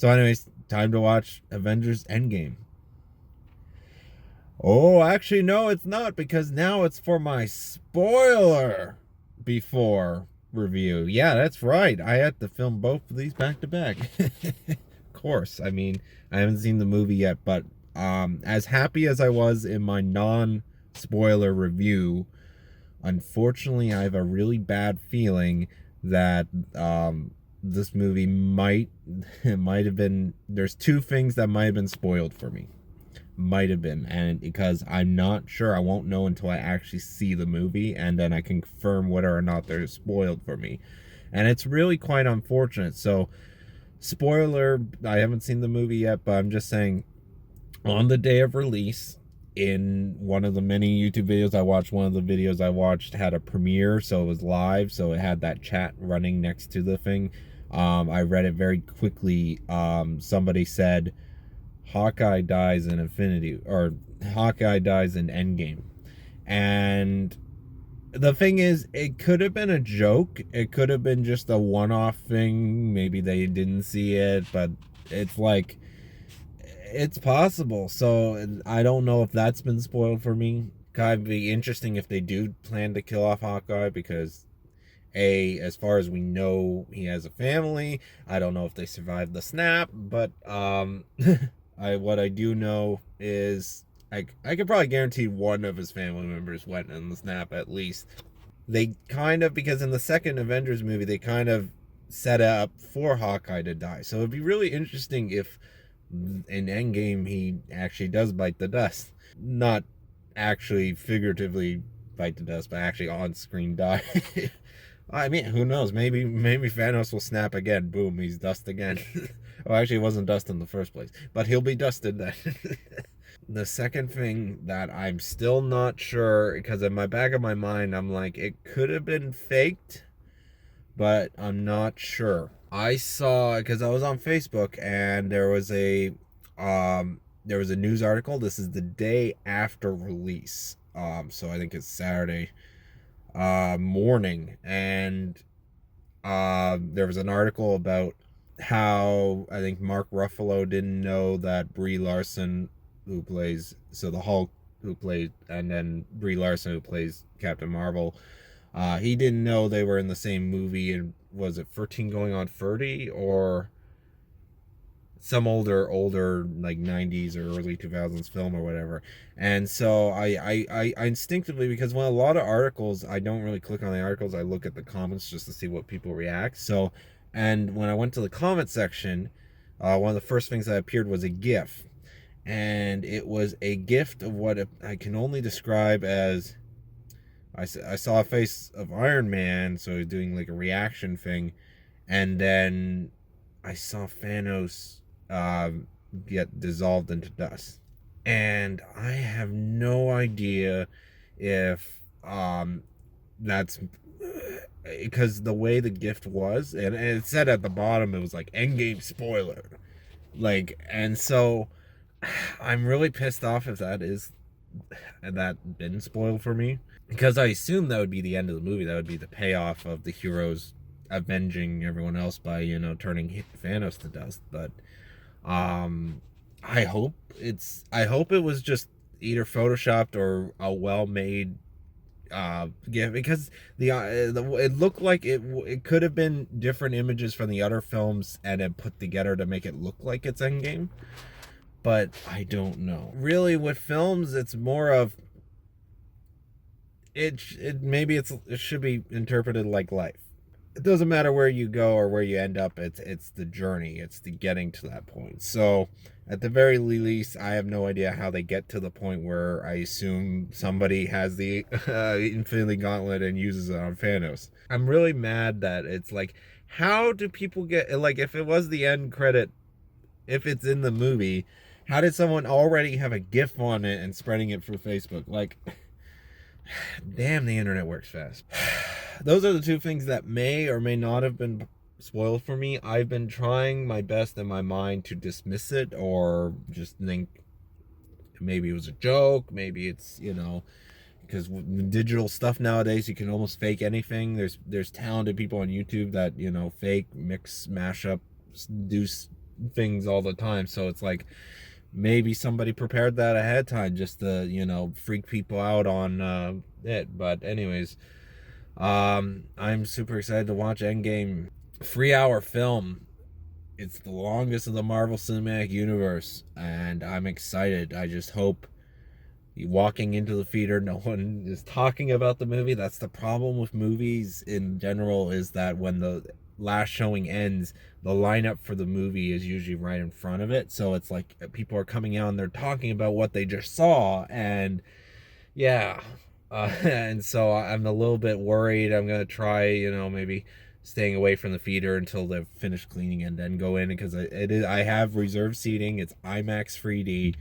So anyways, time to watch Avengers Endgame. Oh, actually, no, it's not, because now it's for my spoiler before review. Yeah, that's right. I had to film both of these back to back. Of course. I mean, I haven't seen the movie yet, but as happy as I was in my non-spoiler review, unfortunately, I have a really bad feeling that this movie might it might have been, there's two things that might have been spoiled for me. Might have been, and because I'm not sure, I won't know until I actually see the movie, and then I can confirm whether or not they're spoiled for me. And it's really quite unfortunate. So, spoiler, I haven't seen the movie yet, but I'm just saying, on the day of release, in one of the many YouTube videos I watched, one of the videos I watched had a premiere, so it was live, so it had that chat running next to the thing. I read it very quickly. Somebody said Hawkeye dies in Infinity, or Hawkeye dies in Endgame. And the thing is, it could have been a joke. It could have been just a one-off thing. Maybe they didn't see it, but it's like, it's possible. So I don't know if that's been spoiled for me. Kind of be interesting if they do plan to kill off Hawkeye, because as far as we know, he has a family. I don't know if they survived the snap, but what I do know is I could probably guarantee one of his family members went in the snap at least. They kind of, because in the second Avengers movie, they kind of set up for Hawkeye to die. So it'd be really interesting if in Endgame he actually does bite the dust. Not actually figuratively bite the dust, but actually on screen die. I mean, who knows? Maybe Thanos will snap again. Boom, he's dust again. Well, actually, it wasn't dust in the first place, but he'll be dusted then. The second thing that I'm still not sure, because in my back of my mind, I'm like, it could have been faked, but I'm not sure. I saw, because I was on Facebook, and there was a news article. This is the day after release. So I think it's Saturday morning, and there was an article about how I think Mark Ruffalo didn't know that Brie Larson, who plays, so the Hulk, who played, and then Brie Larson, who plays Captain Marvel, he didn't know they were in the same movie. And was it 13 going on 30, or some older like 90s or early 2000s film or whatever. And so I instinctively, because when a lot of articles, I don't really click on the articles, I look at the comments just to see what people react. So, and when I went to the comment section, one of the first things that appeared was a GIF, and it was a gift of what I can only describe as, I saw a face of Iron Man, so doing like a reaction thing, and then I saw Thanos uh, get dissolved into dust. And I have no idea if that's because the way the gift was, and it said at the bottom, it was like Endgame spoiler. Like, and so I'm really pissed off if that been spoiled for me, because I assume that would be the end of the movie. That would be the payoff of the heroes avenging everyone else by, turning Thanos to dust. But um I hope it was just either photoshopped or a well-made gift, because it looked like it could have been different images from the other films and then put together to make it look like it's Endgame. But I don't know. Really, with films, it's more of it should be interpreted like life. It doesn't matter where you go or where you end up. It's the journey. It's the getting to that point. So at the very least, I have no idea how they get to the point where I assume somebody has the Infinity Gauntlet and uses it on Thanos. I'm really mad that it's like, how do people get, like, if it was the end credit, if it's in the movie, how did someone already have a GIF on it and spreading it through Facebook? Like, damn, the internet works fast. Those are the two things that may or may not have been spoiled for me. I've been trying my best in my mind to dismiss it, or just think maybe it was a joke. Maybe it's, because with digital stuff nowadays, you can almost fake anything. There's talented people on YouTube that, fake, mix, mash up, do things all the time. So it's like maybe somebody prepared that ahead of time just to, freak people out on it. But anyways, I'm super excited to watch Endgame. 3-hour film. It's the longest of the Marvel Cinematic Universe, and I'm excited. I just hope walking into the theater, no one is talking about the movie. That's the problem with movies in general, is that when the last showing ends, the lineup for the movie is usually right in front of it. So it's like people are coming out and they're talking about what they just saw, and yeah. And so I'm a little bit worried. I'm gonna try, maybe staying away from the theater until they've finished cleaning and then go in, because I have reserved seating. It's IMAX 3D,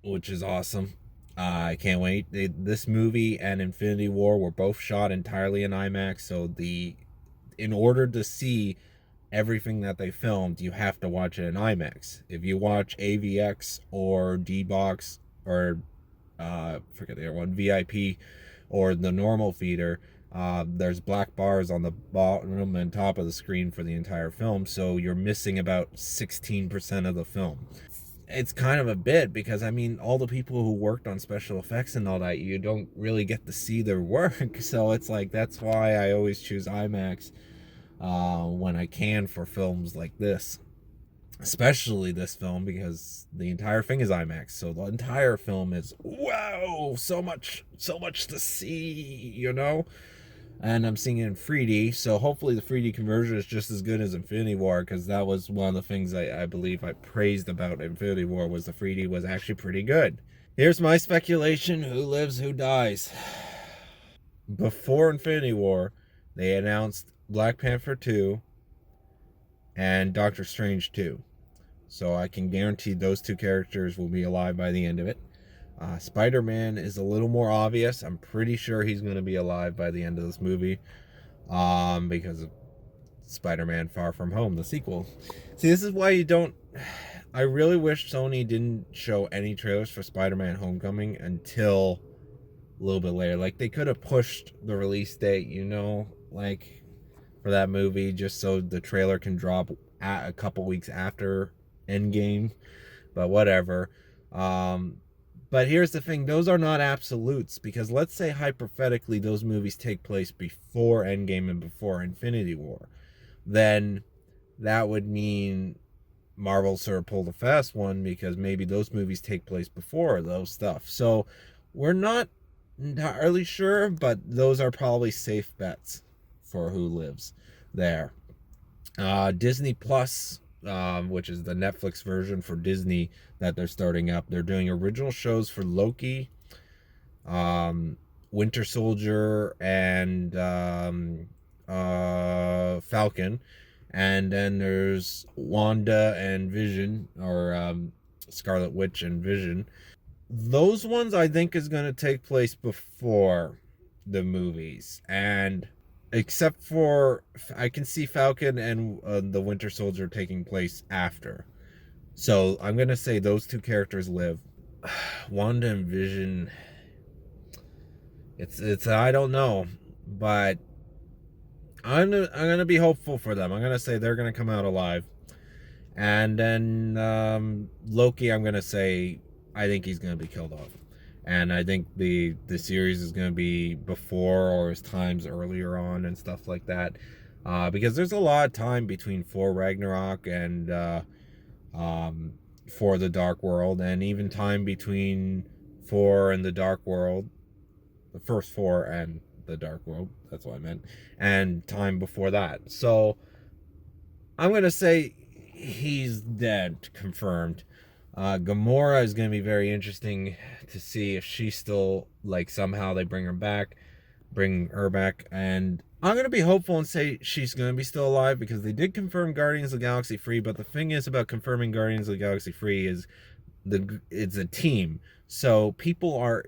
which is awesome. I can't wait. This movie and Infinity War were both shot entirely in IMAX, so in order to see everything that they filmed, you have to watch it in IMAX. If you watch AVX or D-Box or forget the other one, VIP, or the normal theater, there's black bars on the bottom and top of the screen for the entire film, so you're missing about 16% of the film. It's kind of a bit, because I mean, all the people who worked on special effects and all that, you don't really get to see their work. So it's like, that's why I always choose IMAX when I can for films like this, especially this film, because the entire thing is IMAX. So the entire film is, wow, so much to see. And I'm seeing it in 3D, so hopefully the 3D conversion is just as good as Infinity War, because that was one of the things I believe I praised about Infinity War, was the 3D was actually pretty good. Here's my speculation: who lives, who dies. Before Infinity War, they announced Black Panther 2 and Doctor Strange 2. So I can guarantee those two characters will be alive by the end of it. Spider-Man is a little more obvious. I'm pretty sure he's going to be alive by the end of this movie, because of Spider-Man Far From Home, the sequel. See, this is why you don't... I really wish Sony didn't show any trailers for Spider-Man Homecoming until a little bit later. Like, they could have pushed the release date, like, for that movie, just so the trailer can drop a couple weeks after Endgame. But whatever. But here's the thing: those are not absolutes, because let's say hypothetically those movies take place before Endgame and before Infinity War, then that would mean Marvel sort of pulled a fast one, because maybe those movies take place before those stuff. So we're not entirely sure, but those are probably safe bets for who lives there. Disney Plus, which is the Netflix version for Disney that they're starting up. They're doing original shows for Loki, Winter Soldier, and Falcon. And then there's Wanda and Vision, or Scarlet Witch and Vision. Those ones I think is going to take place before the movies. And except for, I can see Falcon and the Winter Soldier taking place after. So I'm gonna say those two characters live. Wanda and Vision, it's I don't know, but I'm gonna be hopeful for them. I'm gonna say they're gonna come out alive. And then Loki, I'm gonna say I think he's gonna be killed off. And I think the series is going to be before, or his times earlier on and stuff like that, because there's a lot of time between Thor Ragnarok and For the Dark World, and even time between Thor and the Dark World, the first Thor and the Dark World, that's what I meant, and time before that. So I'm going to say he's dead, confirmed. Gamora is going to be very interesting to see if she's still, like, somehow they bring her back, and I'm going to be hopeful and say she's going to be still alive, because they did confirm Guardians of the Galaxy 3, but the thing is about confirming Guardians of the Galaxy 3 is it's a team, so people are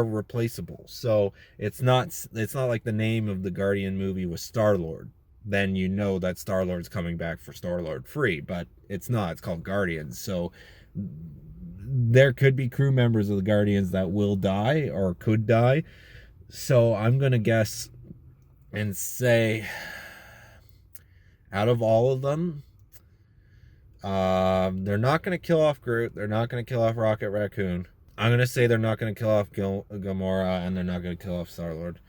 replaceable. So it's not like the name of the Guardian movie was Star-Lord. Then that Star-Lord's coming back for Star-Lord 3, but it's not. It's called Guardians. So there could be crew members of the Guardians that will die or could die. So I'm going to guess and say, out of all of them, They're not going to kill off Groot. They're not going to kill off Rocket Raccoon. I'm going to say they're not going to kill off Gamora, and they're not going to kill off Star-Lord.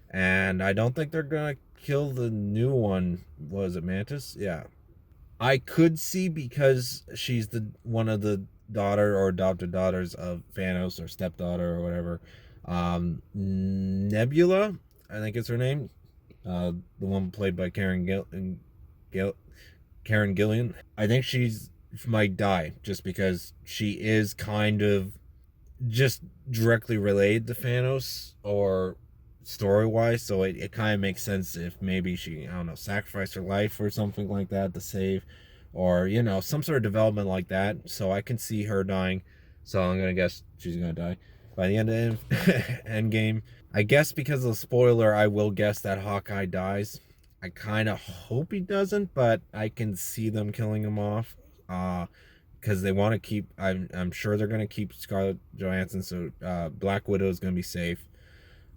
And I don't think they're going to kill the new one. Was it Mantis? Yeah. I could see, because she's the one of the daughter or adopted daughters of Thanos, or stepdaughter or whatever. Nebula, I think it's her name. The one played by Karen Gillian. I think she's might die, just because she is kind of just directly related to Thanos, or story wise, so it kind of makes sense if maybe she, I don't know, sacrificed her life or something like that to save, or some sort of development like that. So I can see her dying. So I'm gonna guess she's gonna die by the end of Endgame. I guess because of the spoiler, I will guess that Hawkeye dies. I kind of hope he doesn't, but I can see them killing him off. Because they want to keep. I'm sure they're going to keep Scarlett Johansson, so Black Widow is going to be safe.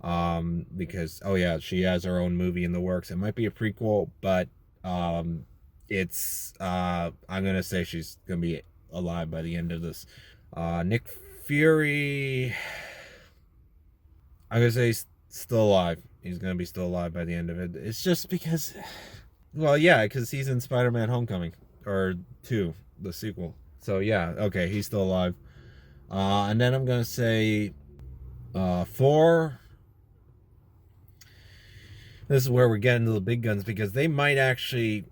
Because oh yeah, she has her own movie in the works. It might be a prequel, but it's I'm gonna say she's gonna be alive by the end of this. Nick Fury, I'm gonna say he's still alive. He's gonna be still alive by the end of it. It's just because, well, yeah, because he's in Spider-Man: Homecoming, or 2, the sequel. So yeah, okay, he's still alive. And then I'm gonna say, Thor. This is where we're getting to the big guns, because they might actually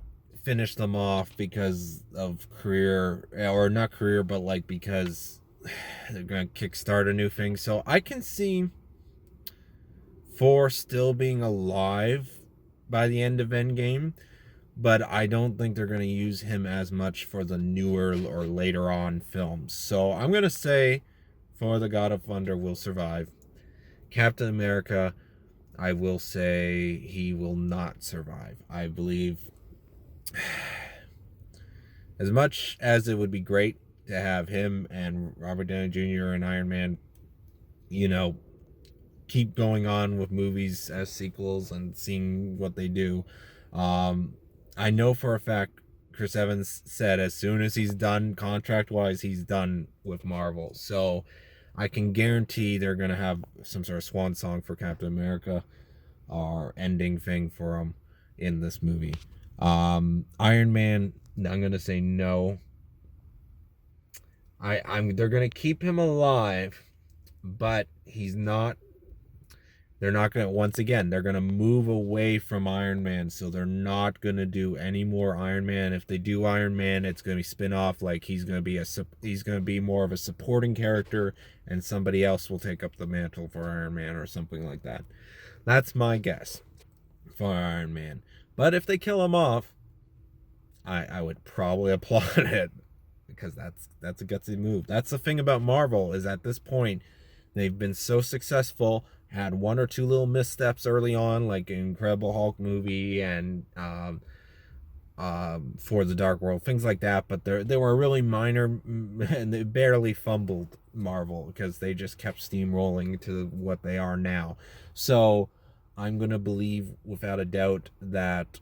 finish them off because of career, or not career, but like because they're gonna kickstart a new thing. So I can see Thor still being alive by the end of Endgame, but I don't think they're going to use him as much for the newer or later on films. So I'm going to say Thor the God of Thunder will survive. Captain America, I will say he will not survive. I believe, as much as it would be great to have him and Robert Downey Jr. and Iron Man, keep going on with movies as sequels and seeing what they do. I know for a fact Chris Evans said as soon as he's done contract-wise, he's done with Marvel. So I can guarantee they're going to have some sort of swan song for Captain America, or ending thing for him in this movie. Iron Man, I'm going to say no. They're going to keep him alive, but he's not. They're not going to, once again, they're going to move away from Iron Man. So they're not going to do any more Iron Man. If they do Iron Man, it's going to be spin-off. Like he's going to be more of a supporting character, and somebody else will take up the mantle for Iron Man or something like that. That's my guess for Iron Man. But if they kill him off, I would probably applaud it, because that's a gutsy move. That's the thing about Marvel, is at this point they've been so successful, had one or two little missteps early on, like Incredible Hulk movie and For the Dark World, things like that, but they were really minor, and they barely fumbled Marvel, because they just kept steamrolling to what they are now. So I'm gonna believe without a doubt that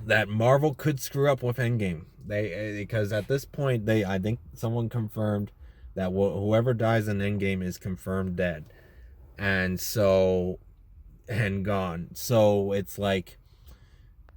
that Marvel could screw up with Endgame. Because at this point, I think someone confirmed that whoever dies in Endgame is confirmed dead, and gone. So it's like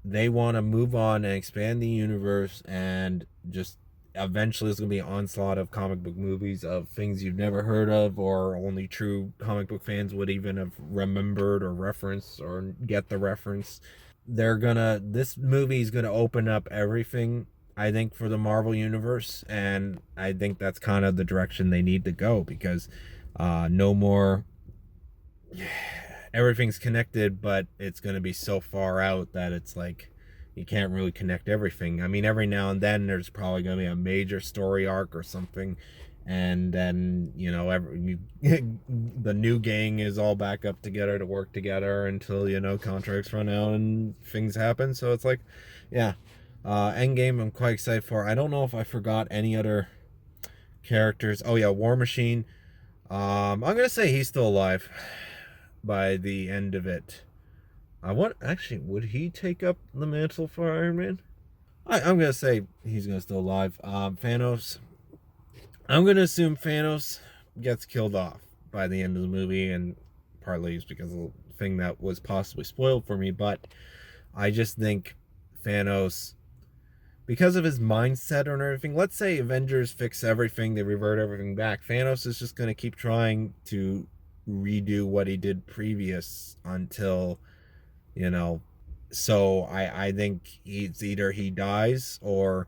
they want to move on and expand the universe, and just eventually it's going to be an onslaught of comic book movies of things you've never heard of, or only true comic book fans would even have remembered or referenced or get the reference. This movie is gonna open up everything, I think, for the Marvel universe, and I think that's kind of the direction they need to go, because no more, everything's connected, but it's gonna be so far out that it's like you can't really connect everything. I mean, every now and then there's probably gonna be a major story arc or something, and then the new gang is all back up together to work together until contracts run out and things happen. So it's like, yeah, Endgame I'm quite excited for. I don't know if I forgot any other characters. Oh yeah, War Machine. I'm gonna say he's still alive by the end of it. Would he take up the mantle for Iron Man? I'm gonna say he's gonna still alive. Thanos. I'm gonna assume Thanos gets killed off by the end of the movie, and partly it's because of the thing that was possibly spoiled for me. But I just think Thanos, because of his mindset and everything. Let's say Avengers fix everything, they revert everything back. Thanos is just gonna keep trying to redo what he did previous until, you know. So I think it's either he dies or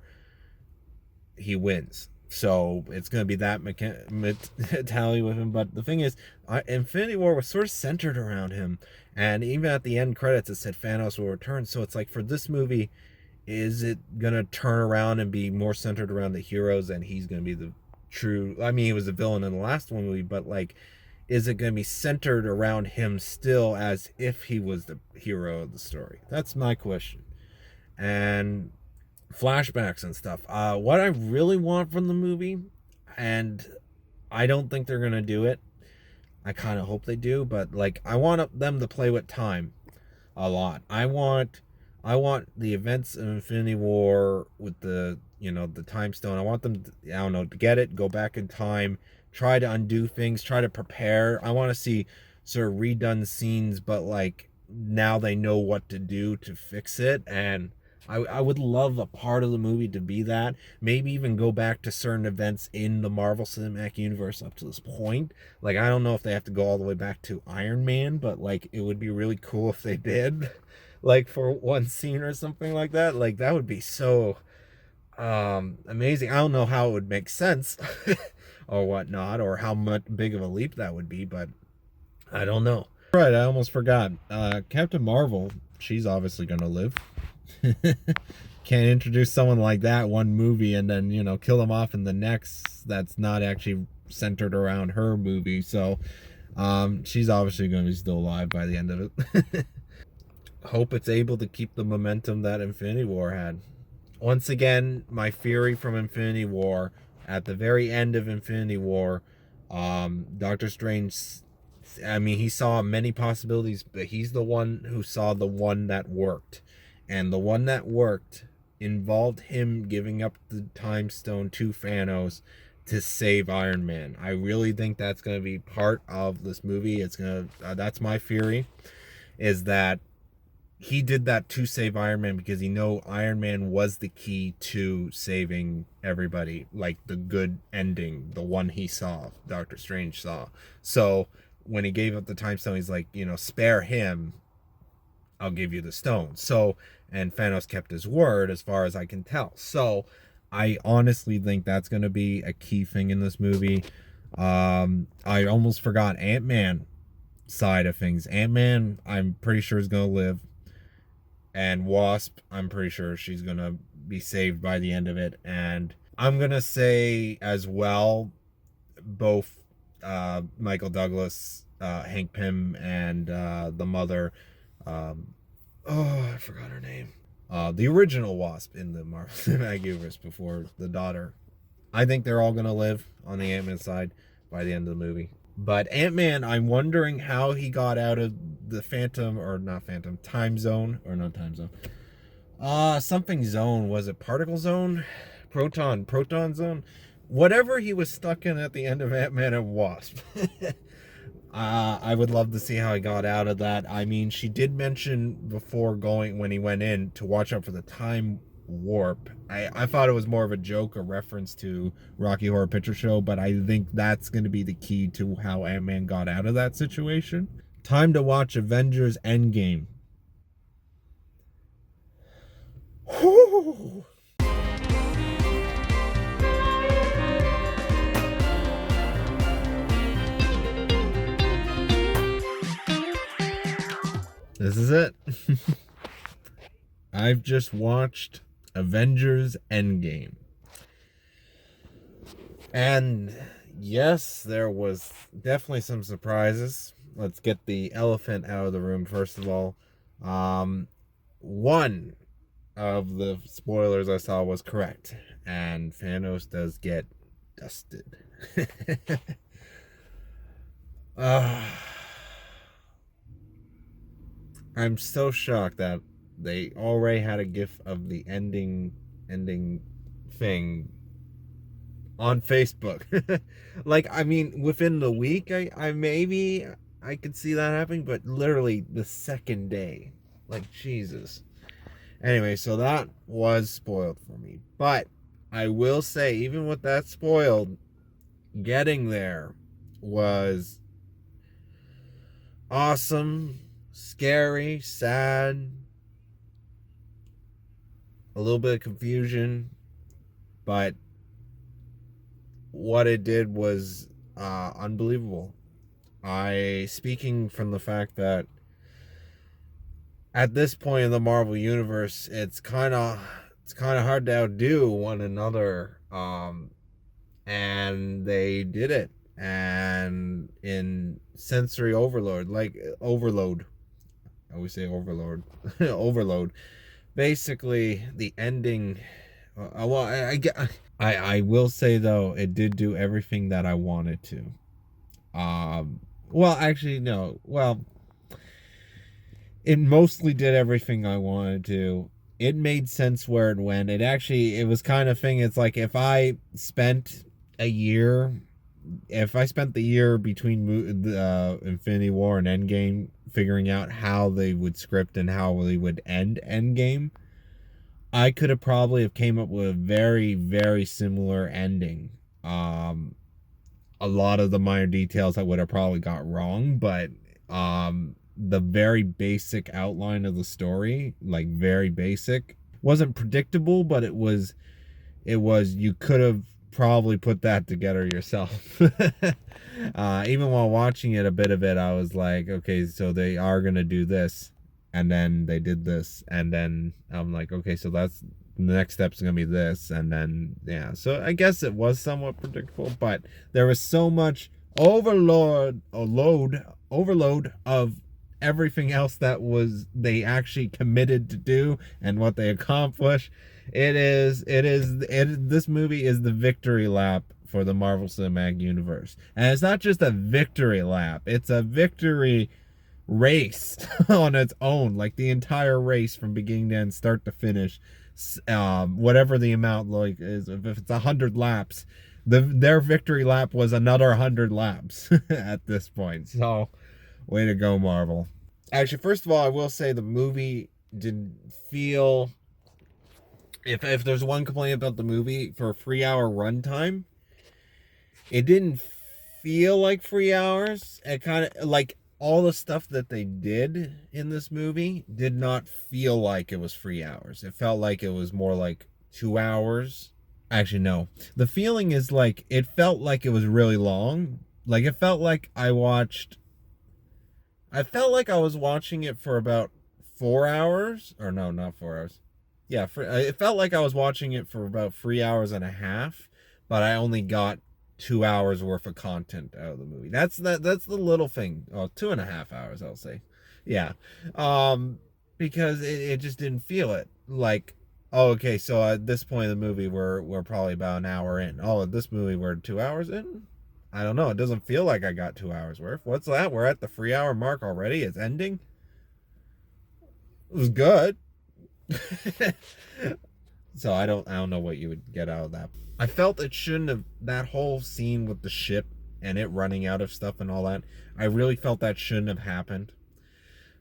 he wins. So it's going to be that mentality with him. But the thing is, Infinity War was sort of centered around him. And even at the end credits, it said Thanos will return. So it's like, for this movie, is it going to turn around and be more centered around the heroes, and he's going to be the true. I mean, he was a villain in the last one movie, but like, is it going to be centered around him still as if he was the hero of the story? That's my question. And flashbacks and stuff. What I really want from the movie, and I don't think they're gonna do it. I kind of hope they do, but like, I want them to play with time a lot. I want the events of Infinity War with the, the time stone. I want them to, I don't know, to get it, go back in time, try to undo things, try to prepare. I want to see sort of redone scenes, but like, now they know what to do to fix it. And I would love a part of the movie to be that. Maybe even go back to certain events in the Marvel Cinematic Universe up to this point. Like, I don't know if they have to go all the way back to Iron Man, but like, it would be really cool if they did. Like, for one scene or something like that. Like, that would be so amazing. I don't know how it would make sense or whatnot, or how much big of a leap that would be, but I don't know. Right, I almost forgot. Captain Marvel, she's obviously gonna live. Can't introduce someone like that one movie and then, kill them off in the next that's not actually centered around her movie. So she's obviously going to be still alive by the end of it. Hope it's able to keep the momentum that Infinity War had. Once again, my theory from Infinity War, at the very end of Infinity War, Doctor Strange, I mean, he saw many possibilities, but he's the one who saw the one that worked. And the one that worked involved him giving up the time stone to Thanos to save Iron Man. I really think that's going to be part of this movie. It's going to, that's my theory, is that he did that to save Iron Man because he know Iron Man was the key to saving everybody, like the good ending, the one he saw, Doctor Strange saw. So when he gave up the time stone, he's like, spare him, I'll give you the stone. So, and Thanos kept his word as far as I can tell. So I honestly think that's going to be a key thing in this movie. I almost forgot Ant-Man side of things. Ant-Man, I'm pretty sure, is going to live. And Wasp, I'm pretty sure she's going to be saved by the end of it. And I'm going to say as well, both Michael Douglas, Hank Pym, and the mother, I forgot her name. The original Wasp in the Marvel Cinematic Universe before the daughter. I think they're all going to live on the Ant-Man side by the end of the movie. But Ant-Man, I'm wondering how he got out of the Phantom, or not Phantom, Time Zone, or not Time Zone. Something zone. Was it Particle Zone? Proton Zone? Whatever he was stuck in at the end of Ant-Man and Wasp. I would love to see how he got out of that. I mean, she did mention before going, when he went in, to watch out for the time warp. I thought it was more of a joke, a reference to Rocky Horror Picture Show, but I think that's going to be the key to how Ant-Man got out of that situation. Time to watch Avengers Endgame. Whew. This is it. I've just watched Avengers Endgame. And yes, there was definitely some surprises. Let's get the elephant out of the room first of all. One of the spoilers I saw was correct, and Thanos does get dusted. I'm so shocked that they already had a gif of the ending ending thing on Facebook. Like, I mean, within the week, I maybe I could see that happening, but literally the second day, like, Jesus. Anyway, so that was spoiled for me. But I will say, even with that spoiled, getting there was awesome, scary, sad, a little bit of confusion, but what it did was unbelievable. Speaking from the fact that at this point in the Marvel universe, it's kind of hard to outdo one another, and they did it, and in sensory overload, like overload. I always say overload, overload. Basically, the ending. Well, I will say though, it did do everything that I wanted to. Well, actually, no. Well, it mostly did everything I wanted to. It made sense where it went. It was kind of thing. It's like a year, if I spent the year between Infinity War and Endgame figuring out how they would script and how they would end Endgame, I could have probably have came up with a very, very similar ending. Um, a lot of the minor details I would have probably got wrong, but the very basic outline of the story, like very basic, wasn't predictable, but it was you could have probably put that together yourself. Even while watching it, a bit of it, I was like, okay, so they are gonna do this, and then they did this, and then I'm like, okay, so that's the next step's gonna be this, and then yeah. So I guess it was somewhat predictable, but there was so much overload of everything else that was they actually committed to do and what they accomplished. This movie is the victory lap for the Marvel Cinematic Universe. And it's not just a victory lap, it's a victory race on its own. Like the entire race from beginning to end, start to finish. Whatever the amount like is, if it's 100 laps, their victory lap was another 100 laps at this point. So, way to go, Marvel. Actually, first of all, I will say the movie didn't feel. If there's one complaint about the movie, for a 3 hour runtime, it didn't feel like 3 hours. It kind of like all the stuff that they did in this movie did not feel like it was 3 hours. It felt like it was more like 2 hours. Actually, no. The feeling is like it felt like it was really long. Like it felt like I felt like I was watching it for about 4 hours, or no, not 4 hours. Yeah, it felt like I was watching it for about 3 hours and a half, but I only got 2 hours worth of content out of the movie. That's the little thing. Oh, 2.5 hours, I'll say. Yeah, because it just didn't feel it. Like, oh, okay, so at this point in the movie, we're probably about an hour in. Oh, at this movie, we're 2 hours in. I don't know. It doesn't feel like I got 2 hours worth. What's that? We're at the 3 hour mark already. It's ending. It was good. So I don't know what you would get out of that. I felt it shouldn't have, that whole scene with the ship and it running out of stuff and all that. I really felt that shouldn't have happened.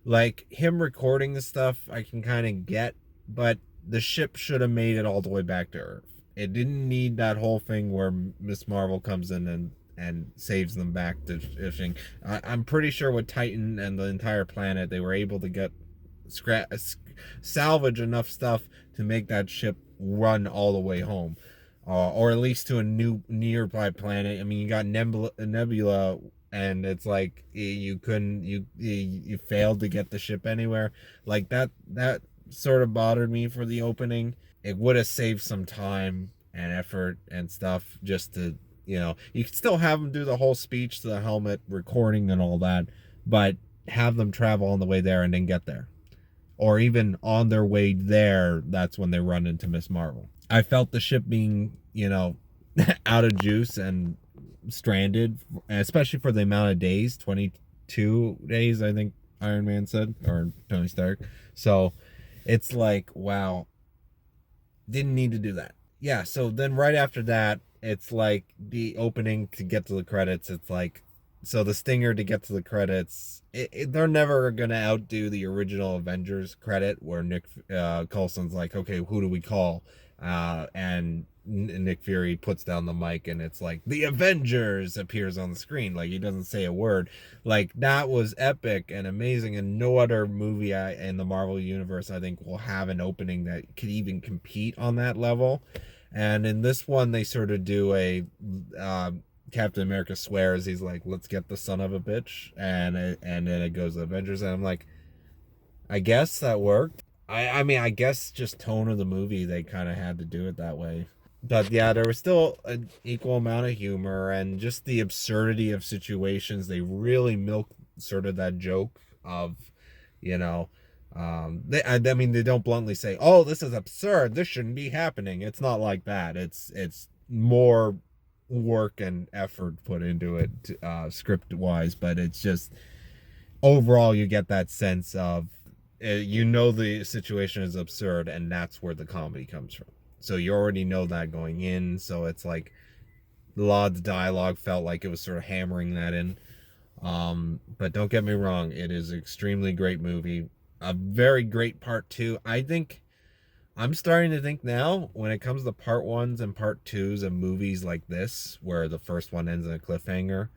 Like him recording the stuff, I can kind of get, but the ship should have made it all the way back to Earth. It didn't need that whole thing where Miss Marvel comes in and saves them back to fishing. I'm pretty sure with Titan and the entire planet, they were able to get salvage enough stuff to make that ship run all the way home, or at least to a new nearby planet. I mean, you got Nebula, and it's like you couldn't, you failed to get the ship anywhere. Like that sort of bothered me for the opening. It would have saved some time and effort and stuff just to, you could still have them do the whole speech to the helmet, recording and all that, but have them travel on the way there and then get there. Or even on their way there, that's when they run into Miss Marvel. I felt the ship being, out of juice and stranded, especially for the amount of days, 22 days, I think Iron Man said, or Tony Stark. So it's like, wow. Didn't need to do that. Yeah, so then right after that, it's like the opening to get to the credits. It's like, so the stinger to get to the credits, they're never gonna outdo the original Avengers credit where Nick Coulson's like, okay, who do we call? And Nick Fury puts down the mic and it's like the Avengers appears on the screen. Like he doesn't say a word. Like that was epic and amazing, and no other movie in the Marvel universe I think will have an opening that could even compete on that level. And in this one, they sort of do a Captain America swears, he's like, "Let's get the son of a bitch," and then it goes to Avengers, and I'm like, I guess that worked. I mean, I guess just tone of the movie, they kind of had to do it that way. But yeah, there was still an equal amount of humor and just the absurdity of situations. They really milk sort of that joke of, you know, I mean, they don't bluntly say, "Oh, this is absurd. This shouldn't be happening." It's not like that. It's more work and effort put into it, script wise, but it's just overall you get that sense of the situation is absurd, and that's where the comedy comes from. So you already know that going in, so it's like a lot of the dialogue felt like it was sort of hammering that in. But don't get me wrong, it is an extremely great movie, a very great part two. I think I'm starting to think now, when it comes to part ones and part twos of movies like this where the first one ends in a cliffhanger,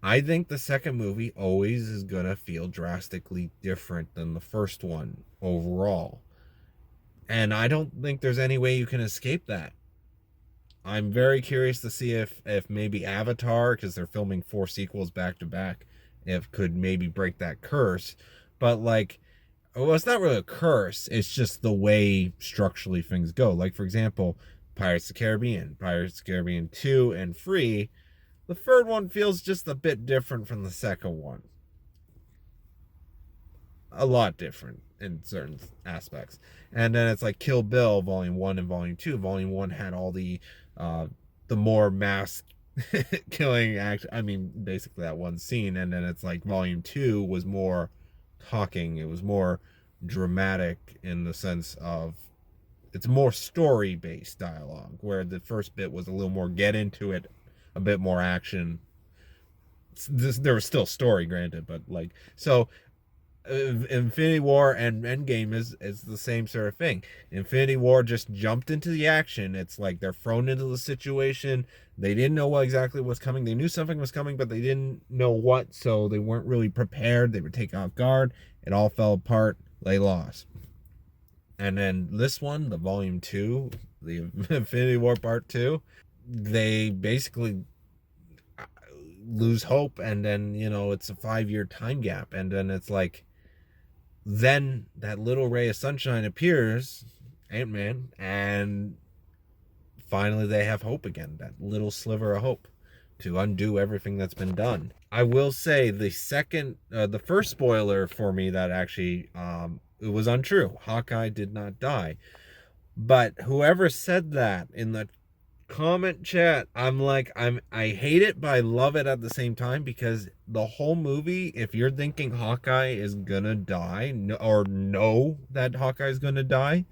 I think the second movie always is going to feel drastically different than the first one overall. And I don't think there's any way you can escape that. I'm very curious to see if maybe Avatar, because they're filming 4 sequels back to back, if could maybe break that curse. But like, well, it's not really a curse. It's just the way structurally things go. Like for example, Pirates of the Caribbean, Pirates of the Caribbean 2 and 3. The third one feels just a bit different from the second one. A lot different in certain aspects. And then it's like Kill Bill Volume 1 and Volume 2. Volume 1 had all the more mass killing act. I mean, basically that one scene. And then it's like Volume 2 was more talking. It was more dramatic in the sense of it's more story based dialogue, where the first bit was a little more get into it, a bit more action. There was still story, granted, but like, so Infinity War and Endgame is the same sort of thing. Infinity War just jumped into the action. It's like they're thrown into the situation. They didn't know what exactly was coming. They knew something was coming, but they didn't know what, so they weren't really prepared. They were taken off guard. It all fell apart. They lost. And then this one, the Volume 2, the Infinity War Part 2, they basically lose hope, and then it's a 5-year time gap, and then it's like, then that little ray of sunshine appears, Ant-Man, and finally they have hope again, that little sliver of hope to undo everything that's been done. I will say the first spoiler for me that actually it was untrue. Hawkeye did not die. But whoever said that in the comment chat, I hate it but I love it at the same time, because the whole movie, if you're thinking Hawkeye is gonna die, or know that Hawkeye is gonna die,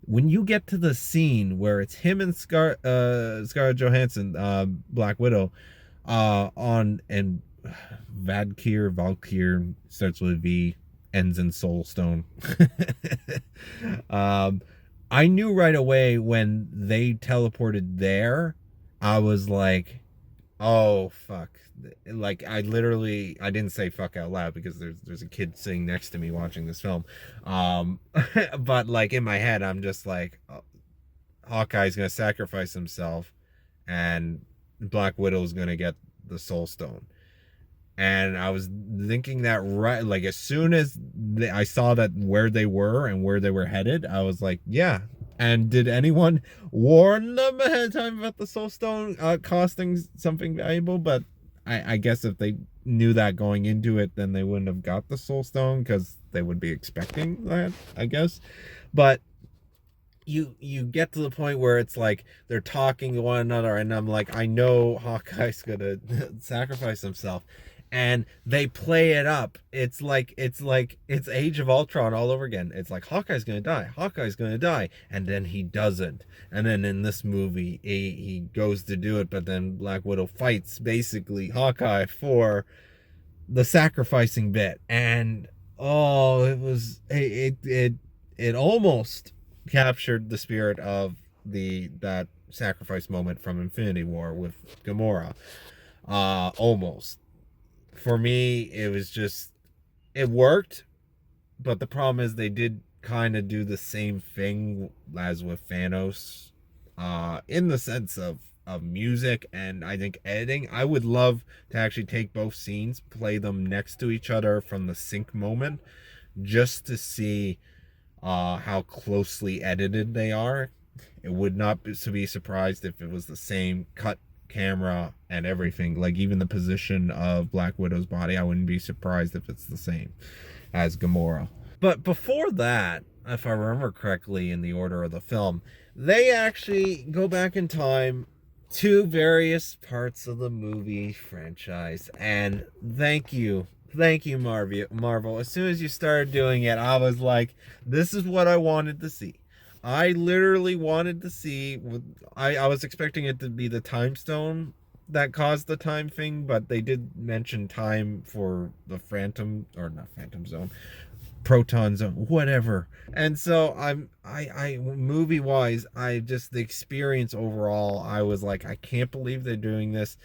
when you get to the scene where it's him and Scarlett Johansson, Black Widow, on and Valkyr starts with a V, ends in Soul Stone. I knew right away when they teleported there. I was like, "Oh fuck!" Like I didn't say "fuck" out loud because there's a kid sitting next to me watching this film. But like in my head, I'm just like, oh, Hawkeye's gonna sacrifice himself, and Black Widow's gonna get the Soul Stone. And I was thinking that right, like as soon as I saw that where they were and where they were headed, I was like, yeah. And did anyone warn them ahead of time about the Soul Stone costing something valuable? But I guess if they knew that going into it, then they wouldn't have got the Soul Stone, because they would be expecting that, I guess. But you get to the point where it's like they're talking to one another, and I'm like, I know Hawkeye's gonna sacrifice himself. and they play it up. It's Age of Ultron all over again. It's like Hawkeye's gonna die, Hawkeye's gonna die, and then he doesn't. And then in this movie, he goes to do it, but then Black Widow fights basically Hawkeye for the sacrificing bit. And oh, it almost captured the spirit of the that sacrifice moment from Infinity War with Gamora. Almost. For me, it was just, it worked, but the problem is they did kind of do the same thing as with Thanos, in the sense of music and I think editing. I would love to actually take both scenes, play them next to each other from the sync moment, just to see how closely edited they are. It would not be surprised if it was the same cut camera and everything. Like even the position of Black Widow's body, I wouldn't be surprised if it's the same as Gamora. But before that, if I remember correctly in the order of the film, they actually go back in time to various parts of the movie franchise. And thank you, Marvel. As soon as you started doing it, I was like, this is what I wanted to see. I literally wanted to see. I was expecting it to be the time stone that caused the time thing, but they did mention time for the Phantom, or not Phantom Zone, Proton Zone, whatever. And so I movie wise, I just, the experience overall, I was like, I can't believe they're doing this.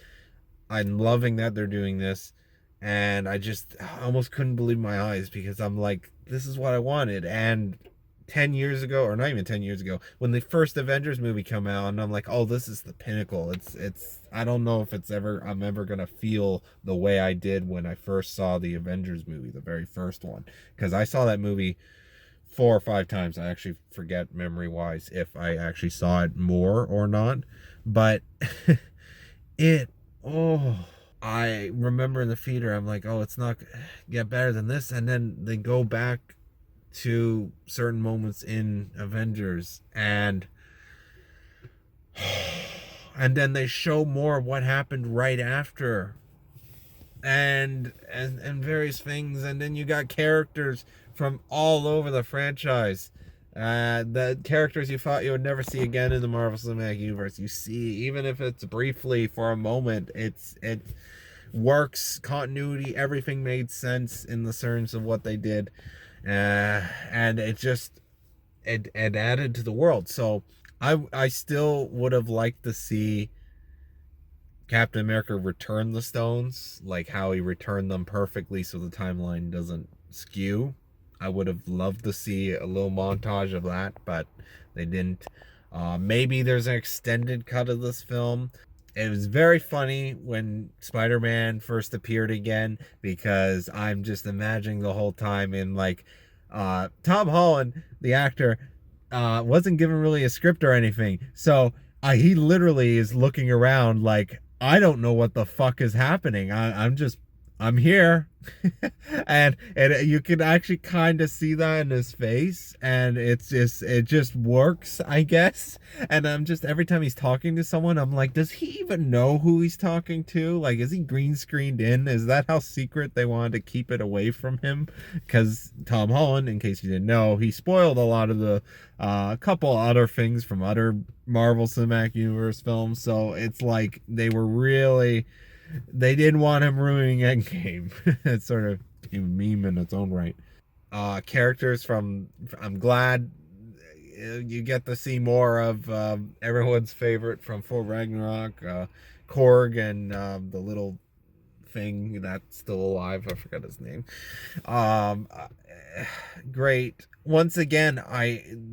I'm loving that they're doing this. And I just almost couldn't believe my eyes, because I'm like, this is what I wanted. And 10 years ago, or not even 10 years ago, when the first Avengers movie come out, and I'm like, oh, this is the pinnacle. It's I don't know if I'm ever gonna feel the way I did when I first saw the Avengers movie, the very first one, because I saw that movie 4 or 5 times. I actually forget memory wise if I actually saw it more or not, but it, oh, I remember in the theater, I'm like, oh, it's not get better than this. And then they go back to certain moments in Avengers, and then they show more of what happened right after, and various things, and then you got characters from all over the franchise, the characters you thought you would never see again in the Marvel Cinematic Universe, you see, even if it's briefly for a moment. It works, continuity, everything made sense in the terms of what they did, and it just, it added to the world. So I still would have liked to see Captain America return the stones, like how he returned them perfectly so the timeline doesn't skew. I would have loved to see a little montage of that, but they didn't. Maybe there's an extended cut of this film. It was very funny when Spider-Man first appeared again, because I'm just imagining the whole time in like, Tom Holland, the actor, wasn't given really a script or anything. So he literally is looking around like, I don't know what the fuck is happening. I'm here. And you can actually kind of see that in his face, and it just works, I guess. And I'm just, every time he's talking to someone, I'm like, does he even know who he's talking to? Like, is he green screened in? Is that how secret they wanted to keep it away from him? Because Tom Holland, in case you didn't know, he spoiled a lot of the couple other things from other Marvel Cinematic Universe films. So it's like they didn't want him ruining Endgame. It's sort of a meme in its own right. Characters from, I'm glad you get to see more of everyone's favorite from Thor Ragnarok, Korg, and the little thing that's still alive. I forgot his name. Great. Once again,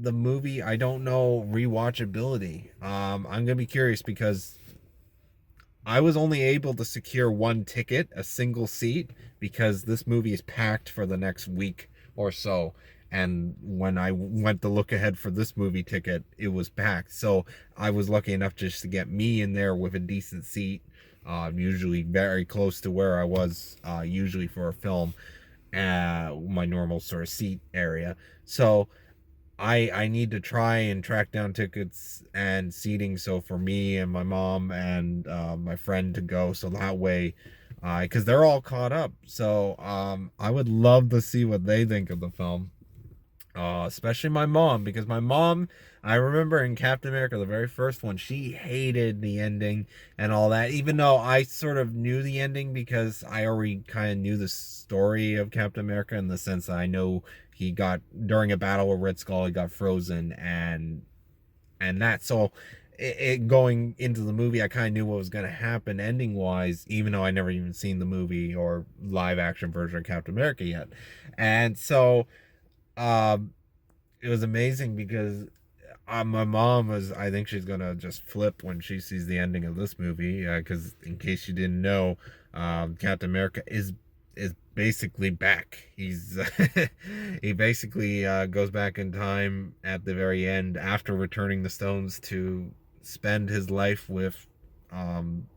the movie, I don't know rewatchability. I'm gonna be curious, because I was only able to secure one ticket, a single seat, because this movie is packed for the next week or so. And when I went to look ahead for this movie ticket, it was packed. So I was lucky enough just to get me in there with a decent seat, usually very close to where I was usually for a film, my normal sort of seat area. So I need to try and track down tickets and seating, so for me and my mom and my friend to go, so that way because they're all caught up. So I would love to see what they think of the film. Especially my mom, because my mom, I remember in Captain America, the very first one, she hated the ending and all that, even though I sort of knew the ending because I already kind of knew the story of Captain America in the sense that I know he got, during a battle with Red Skull, he got frozen and that. So it going into the movie, I kind of knew what was going to happen ending wise, even though I never even seen the movie or live action version of Captain America yet. And so, um, it was amazing because my mom was, I think she's gonna just flip when she sees the ending of this movie, because in case you didn't know, Captain America is basically back. He's he basically goes back in time at the very end after returning the stones to spend his life with um,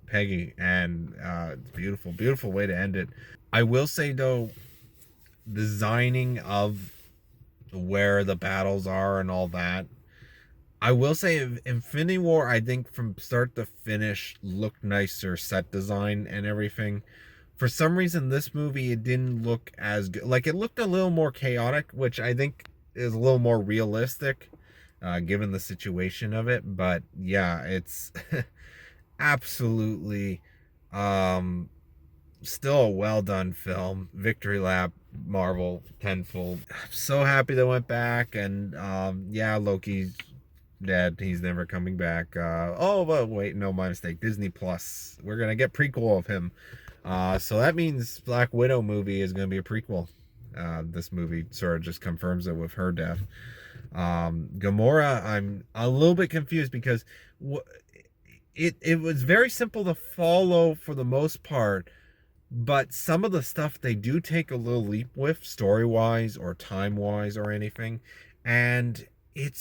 Peggy, and it's beautiful, beautiful way to end it. I will say though, designing of where the battles are and all that. I will say Infinity War, I think from start to finish looked nicer, set design and everything. For some reason this movie it didn't look as good. Like it looked a little more chaotic, which I think is a little more realistic given the situation of it, but yeah, it's absolutely um still a well done film. Victory lap, Marvel tenfold. I'm so happy they went back, and yeah, Loki's dead. He's never coming back. Oh, but wait, no, my mistake. Disney Plus. We're gonna get prequel of him. So that means Black Widow movie is gonna be a prequel. This movie sort of just confirms it with her death. Gamora, I'm a little bit confused because it was very simple to follow for the most part, but some of the stuff they do take a little leap with story wise or time wise or anything, and it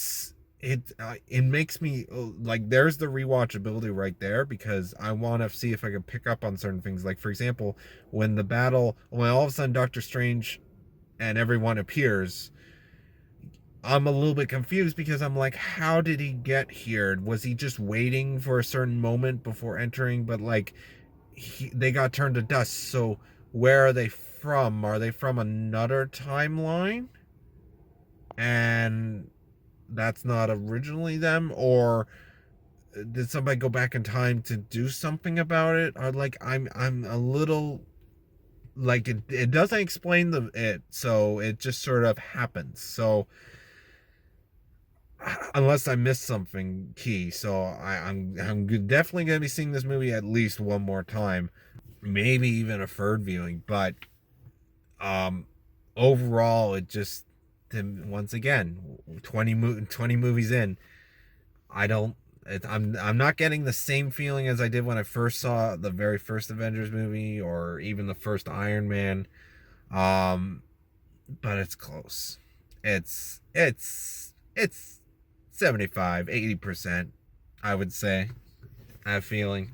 makes me like, there's the rewatchability right there because I want to see if I can pick up on certain things, like for example when the battle, when all of a sudden Doctor Strange and everyone appears, I'm a little bit confused because I'm like, how did he get here? Was he just waiting for a certain moment before entering? But like, they got turned to dust. So where are they from? Are they from another timeline? And that's not originally them, or did somebody go back in time to do something about it? Or like, I'm a little like, it doesn't explain so it just sort of happens. So unless I missed something key, so I'm definitely gonna be seeing this movie at least one more time, maybe even a third viewing. But um, overall, it just, once again, 20 movies in, I don't. I'm not getting the same feeling as I did when I first saw the very first Avengers movie or even the first Iron Man. Um, but it's close. It's 75-80%, I would say. I have a feeling.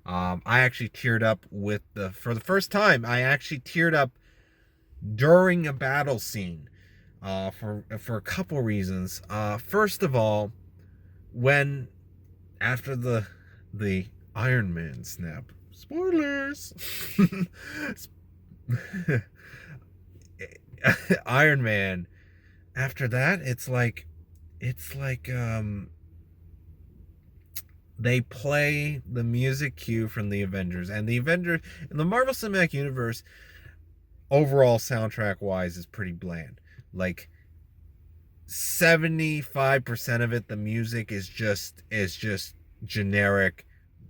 I actually teared up for the first time. I actually teared up during a battle scene. For a couple reasons. First of all, when after the Iron Man snap. Spoilers. Iron Man. After that, it's like they play the music cue from the Avengers, and the Avengers in the Marvel Cinematic Universe overall soundtrack wise is pretty bland. Like 75% of it, the music is just generic,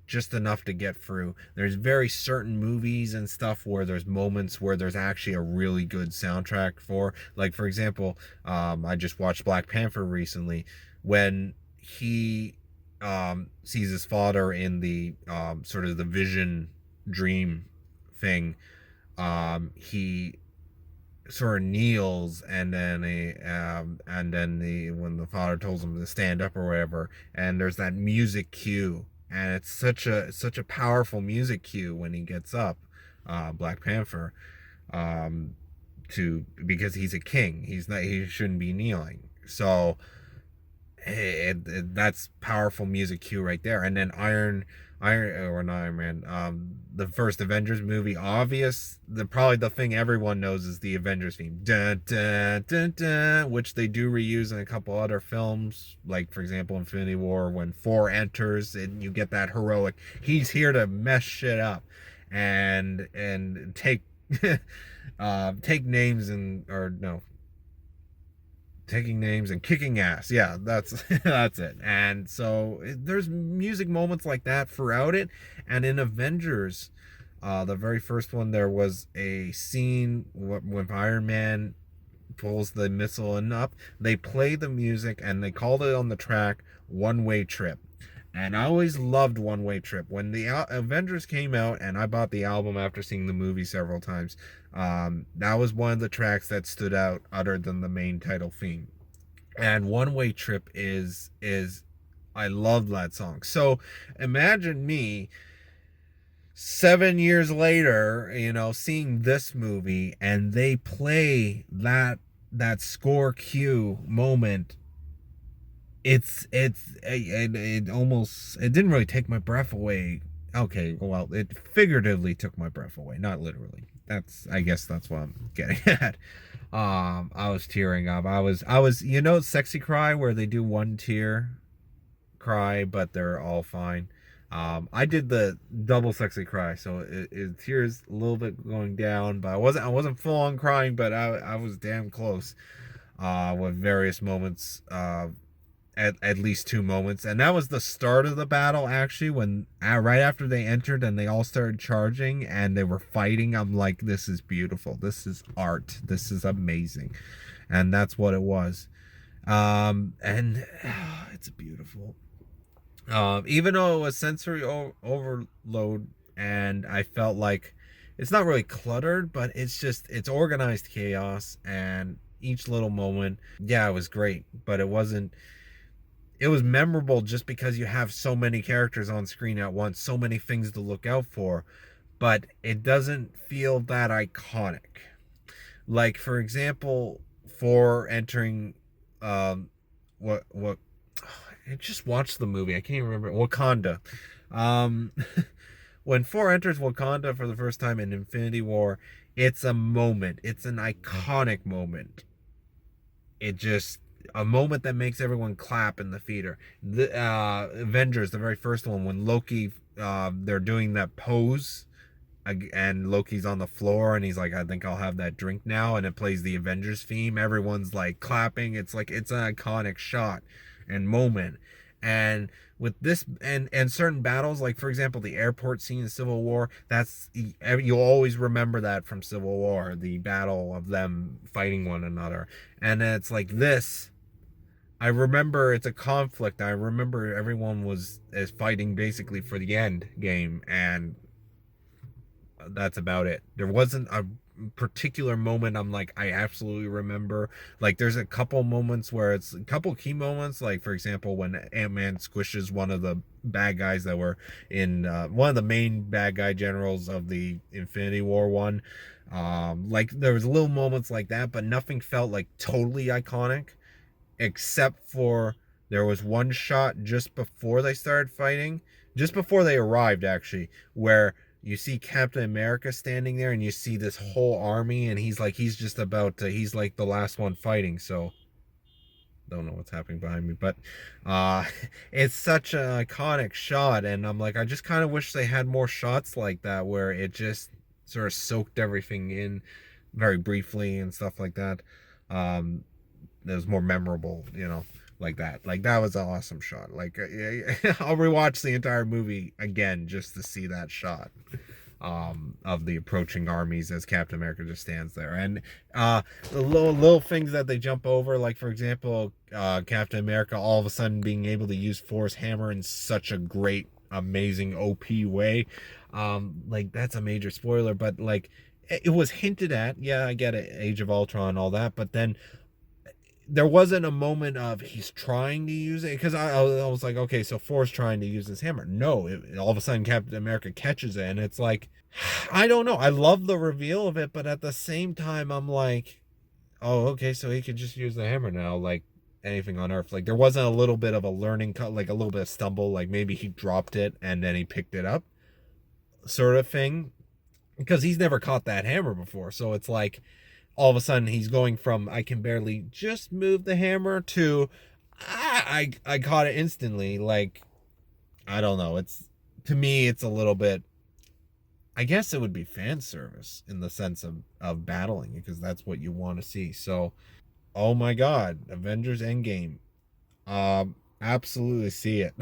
just enough to get through. There's very certain movies and stuff where there's moments where there's actually a really good soundtrack for. Like for example, I just watched Black Panther recently. When he sees his father in the sort of the vision dream thing, he sort of kneels, and then the when the father tells him to stand up or whatever, and there's that music cue, and it's such a powerful music cue when he gets up, Black Panther, um to because he's a king, he shouldn't be kneeling. So that's powerful music cue right there. And then or not Iron Man, the first Avengers movie, obvious, probably the thing everyone knows is the Avengers theme, dun, dun, dun, dun, which they do reuse in a couple other films, like for example Infinity War, when Thor enters and you get that heroic, he's here to mess shit up and take take names and or no taking names and kicking ass. Yeah, that's that's it. And so there's music moments like that throughout it. And in Avengers, the very first one, there was a scene when Iron Man pulls the missile and up. They play the music and they called it on the track "One Way Trip." And I always loved One Way Trip. When the Avengers came out, and I bought the album after seeing the movie several times, that was one of the tracks that stood out other than the main title theme. And One Way Trip is I love that song. So imagine me 7 years later, seeing this movie and they play that score cue moment. It almost, it didn't really take my breath away. Okay, well, it figuratively took my breath away, not literally. I guess that's what I'm getting at. I was tearing up. I was Sexy Cry, where they do one tear cry but they're all fine. I did the double Sexy Cry, so tears a little bit going down, but I wasn't full on crying, but I was damn close, with various moments, at least two moments. And that was the start of the battle, actually, when right after they entered and they all started charging and they were fighting. I'm like, this is beautiful, this is art, this is amazing. And that's what it was. And it's beautiful. Even though it was sensory overload, and I felt like it's not really cluttered, but it's organized chaos, and each little moment, yeah, it was great, but it was memorable just because you have so many characters on screen at once, so many things to look out for, but it doesn't feel that iconic. Like for example, for entering, what I just watched the movie. I can't even remember. Wakanda. Um, when Thor enters Wakanda for the first time in Infinity War, it's a moment. It's an iconic moment. It just a moment that makes everyone clap in the theater. The Avengers, the very first one, when Loki, they're doing that pose, and Loki's on the floor and he's like, I think I'll have that drink now, and it plays the Avengers theme. Everyone's like clapping. It's like it's an iconic shot and moment. And with this and certain battles, like for example the airport scene in Civil War, that's you'll always remember that from Civil War, the battle of them fighting one another. And it's like this, I remember it's a conflict. I remember everyone is fighting basically for the end game, and that's about it. There wasn't a particular moment I'm like, I absolutely remember. Like there's a couple moments where it's a couple key moments, like for example when Ant-Man squishes one of the bad guys that were in, one of the main bad guy generals of the Infinity War one. Like there was little moments like that, but nothing felt like totally iconic, except for there was one shot just before they started fighting, just before they arrived actually, where you see Captain America standing there and you see this whole army, and he's just about to, he's like the last one fighting. So don't know what's happening behind me, but uh it's such an iconic shot, and I'm like, I just kind of wish they had more shots like that where it just sort of soaked everything in very briefly and stuff like that. That was more memorable, like that. Like that was an awesome shot. Like I'll rewatch the entire movie again just to see that shot, of the approaching armies as Captain America just stands there. And the little things that they jump over, like for example, Captain America all of a sudden being able to use Thor's hammer in such a great, amazing OP way. Like that's a major spoiler, but like it was hinted at. Yeah, I get it, Age of Ultron and all that, but then there wasn't a moment of he's trying to use it, because I was like, okay, so Thor's trying to use his hammer. No, all of a sudden Captain America catches it, and it's like, I don't know. I love the reveal of it, but at the same time, I'm like, oh, okay, so he can just use the hammer now. Like, anything on Earth. Like there wasn't a little bit of a learning, like a little bit of stumble, like maybe he dropped it and then he picked it up, sort of thing, because he's never caught that hammer before. So it's like all of a sudden he's going from I can barely just move the hammer to I caught it instantly. Like I don't know. It's to me it's a little bit. I guess it would be fan service in the sense of battling because that's what you want to see. So, oh my God, Avengers Endgame. Absolutely see it.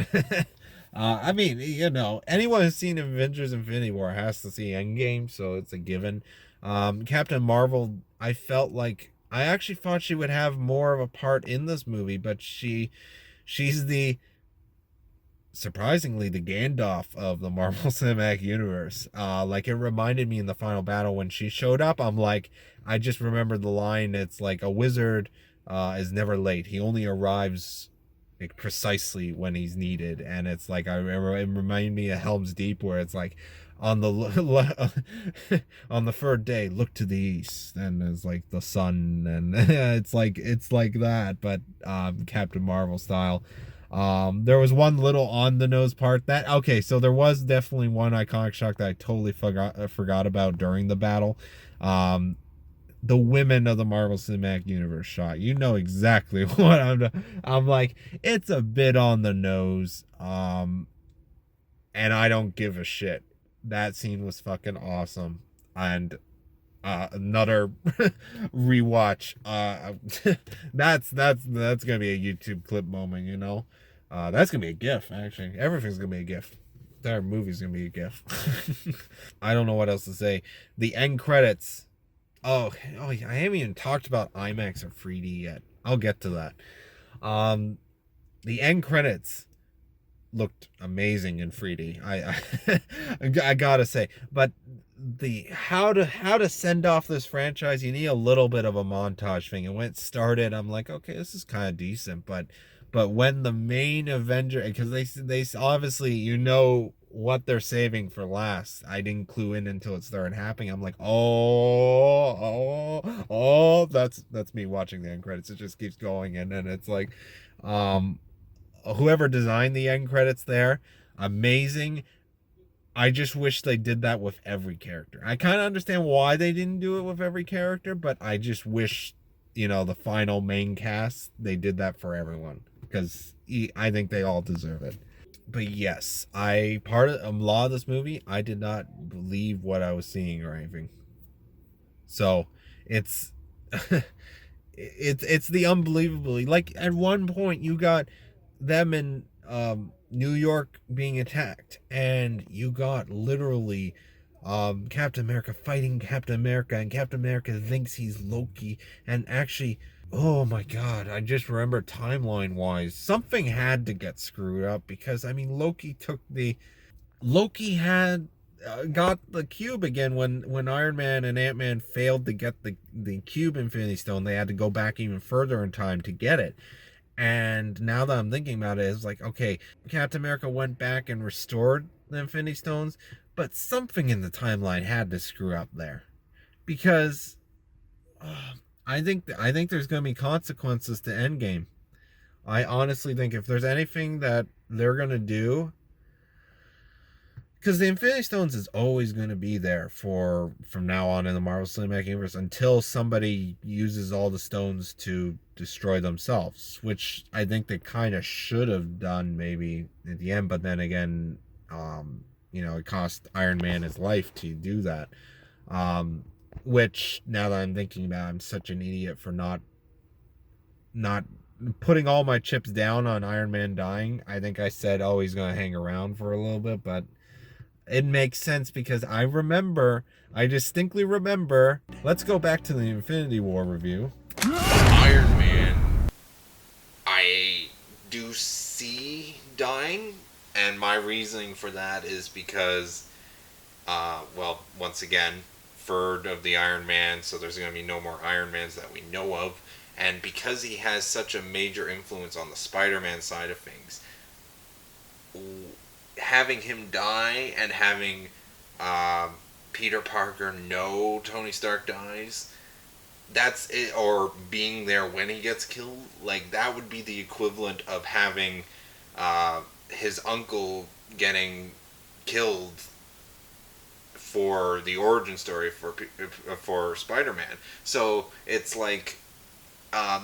I mean, you know, anyone who's seen Avengers Infinity War has to see Endgame, so it's a given. Captain Marvel, I felt like I actually thought she would have more of a part in this movie, but she's the surprisingly the Gandalf of the Marvel Cinematic Universe. Like it reminded me in the final battle when she showed up. I'm like, I just remembered the line. It's like a wizard is never late. He only arrives like precisely when he's needed. And it's like I remember it reminded me of Helm's Deep, where it's like on the on the third day, look to the east, and it's like the sun, and it's like that, but Captain Marvel style. There was one little on the nose part that okay, so there was definitely one iconic shot that I totally forgot about during the battle. Um, the women of the Marvel Cinematic Universe shot. You know exactly what I'm like. It's a bit on the nose. And I don't give a shit. That scene was fucking awesome. And another rewatch. That's gonna be a YouTube clip moment, you know. That's gonna be a GIF. Actually, everything's gonna be a GIF. That movie's gonna be a GIF. I don't know what else to say. The end credits. Oh, I haven't even talked about IMAX or 3D yet. I'll get to that. Um, the end credits looked amazing in 3D. I gotta say, but the how to send off this franchise, you need a little bit of a montage thing. And when it started, I'm like, okay, this is kind of decent, but when the main Avenger, because they obviously you know what they're saving for last. I didn't clue in until it started happening. I'm like, that's me watching the end credits. It just keeps going, and then it's like, um, whoever designed the end credits there, amazing. I just wish they did that with every character. I kind of understand why they didn't do it with every character, but I just wish, you know, the final main cast, they did that for everyone because I think they all deserve it. But yes, part of a lot of this movie, I did not believe what I was seeing or anything. So it's it's the unbelievably, like at one point you got them in New York being attacked, and you got literally Captain America fighting Captain America, and Captain America thinks he's Loki, and actually, oh my God, I just remember timeline wise, something had to get screwed up because I mean Loki had got the cube again when Iron Man and Ant-Man failed to get the cube Infinity Stone. They had to go back even further in time to get it. And now that I'm thinking about it, it's like, okay, Captain America went back and restored the Infinity Stones, but something in the timeline had to screw up there. Because I think there's going to be consequences to Endgame. I honestly think if there's anything that they're going to do, because the Infinity Stones is always going to be there for from now on in the Marvel Cinematic Universe until somebody uses all the stones to destroy themselves, which I think they kind of should have done maybe at the end. But then again, you know, it cost Iron Man his life to do that. Which now that I'm thinking about it, I'm such an idiot for not putting all my chips down on Iron Man dying. I think I said, oh, he's going to hang around for a little bit, but it makes sense because I distinctly remember. Let's go back to the Infinity War review. Iron Man, I do see dying, and my reasoning for that is because, well, once again, third of the Iron Man, so there's going to be no more Iron Mans that we know of, and because he has such a major influence on the Spider-Man side of things, having him die and having Peter Parker know Tony Stark dies, that's it, or being there when he gets killed. Like that would be the equivalent of having his uncle getting killed for the origin story for Spider-Man. So it's like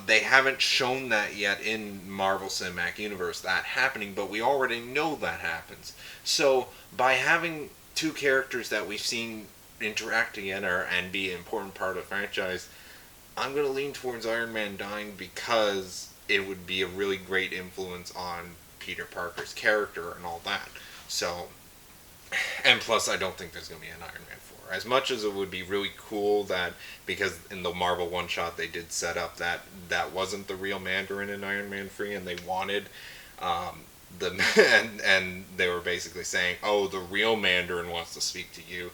they haven't shown that yet in Marvel Cinematic Universe, that happening, but we already know that happens. So by having two characters that we've seen interact together and be an important part of the franchise, I'm going to lean towards Iron Man dying because it would be a really great influence on Peter Parker's character and all that. So, and plus, I don't think there's going to be an Iron Man 4. As much as it would be really cool that, because in the Marvel one shot they did set up that that wasn't the real Mandarin in Iron Man 3, and they wanted the and they were basically saying, "Oh, the real Mandarin wants to speak to you."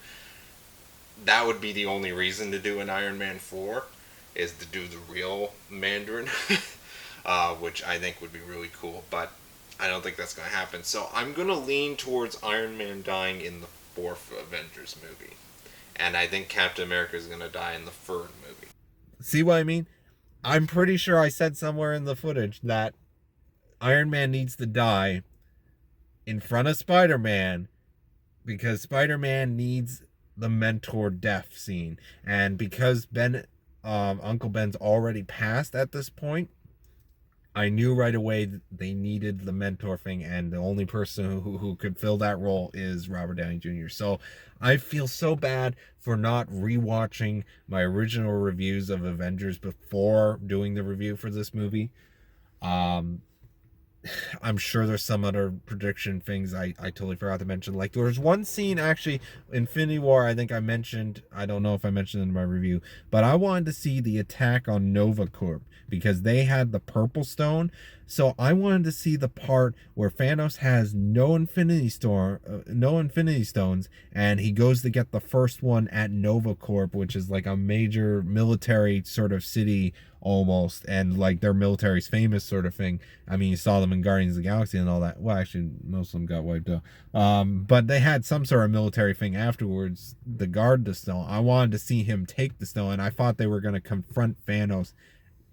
That would be the only reason to do an Iron Man 4, is to do the real Mandarin, which I think would be really cool. But I don't think that's going to happen. So I'm going to lean towards Iron Man dying in the fourth Avengers movie. And I think Captain America is going to die in the third movie. See what I mean? I'm pretty sure I said somewhere in the footage that Iron Man needs to die in front of Spider-Man because Spider-Man needs the mentor death scene. And because Uncle Ben's already passed at this point, I knew right away that they needed the mentor thing, and the only person who could fill that role is Robert Downey Jr. So I feel so bad for not rewatching my original reviews of Avengers before doing the review for this movie. Um, I'm sure there's some other prediction things I totally forgot to mention. Like there was one scene actually, Infinity War, I think I mentioned, I don't know if I mentioned it in my review, but I wanted to see the attack on Nova Corp because they had the purple stone. So I wanted to see the part where Thanos has no Infinity Stones, and he goes to get the first one at Nova Corp, which is like a major military sort of city almost, and like their military's famous sort of thing. I mean, you saw them in Guardians of the Galaxy and all that. Well, actually, most of them got wiped out. But they had some sort of military thing afterwards to guard the stone. I wanted to see him take the stone, and I thought they were going to confront Thanos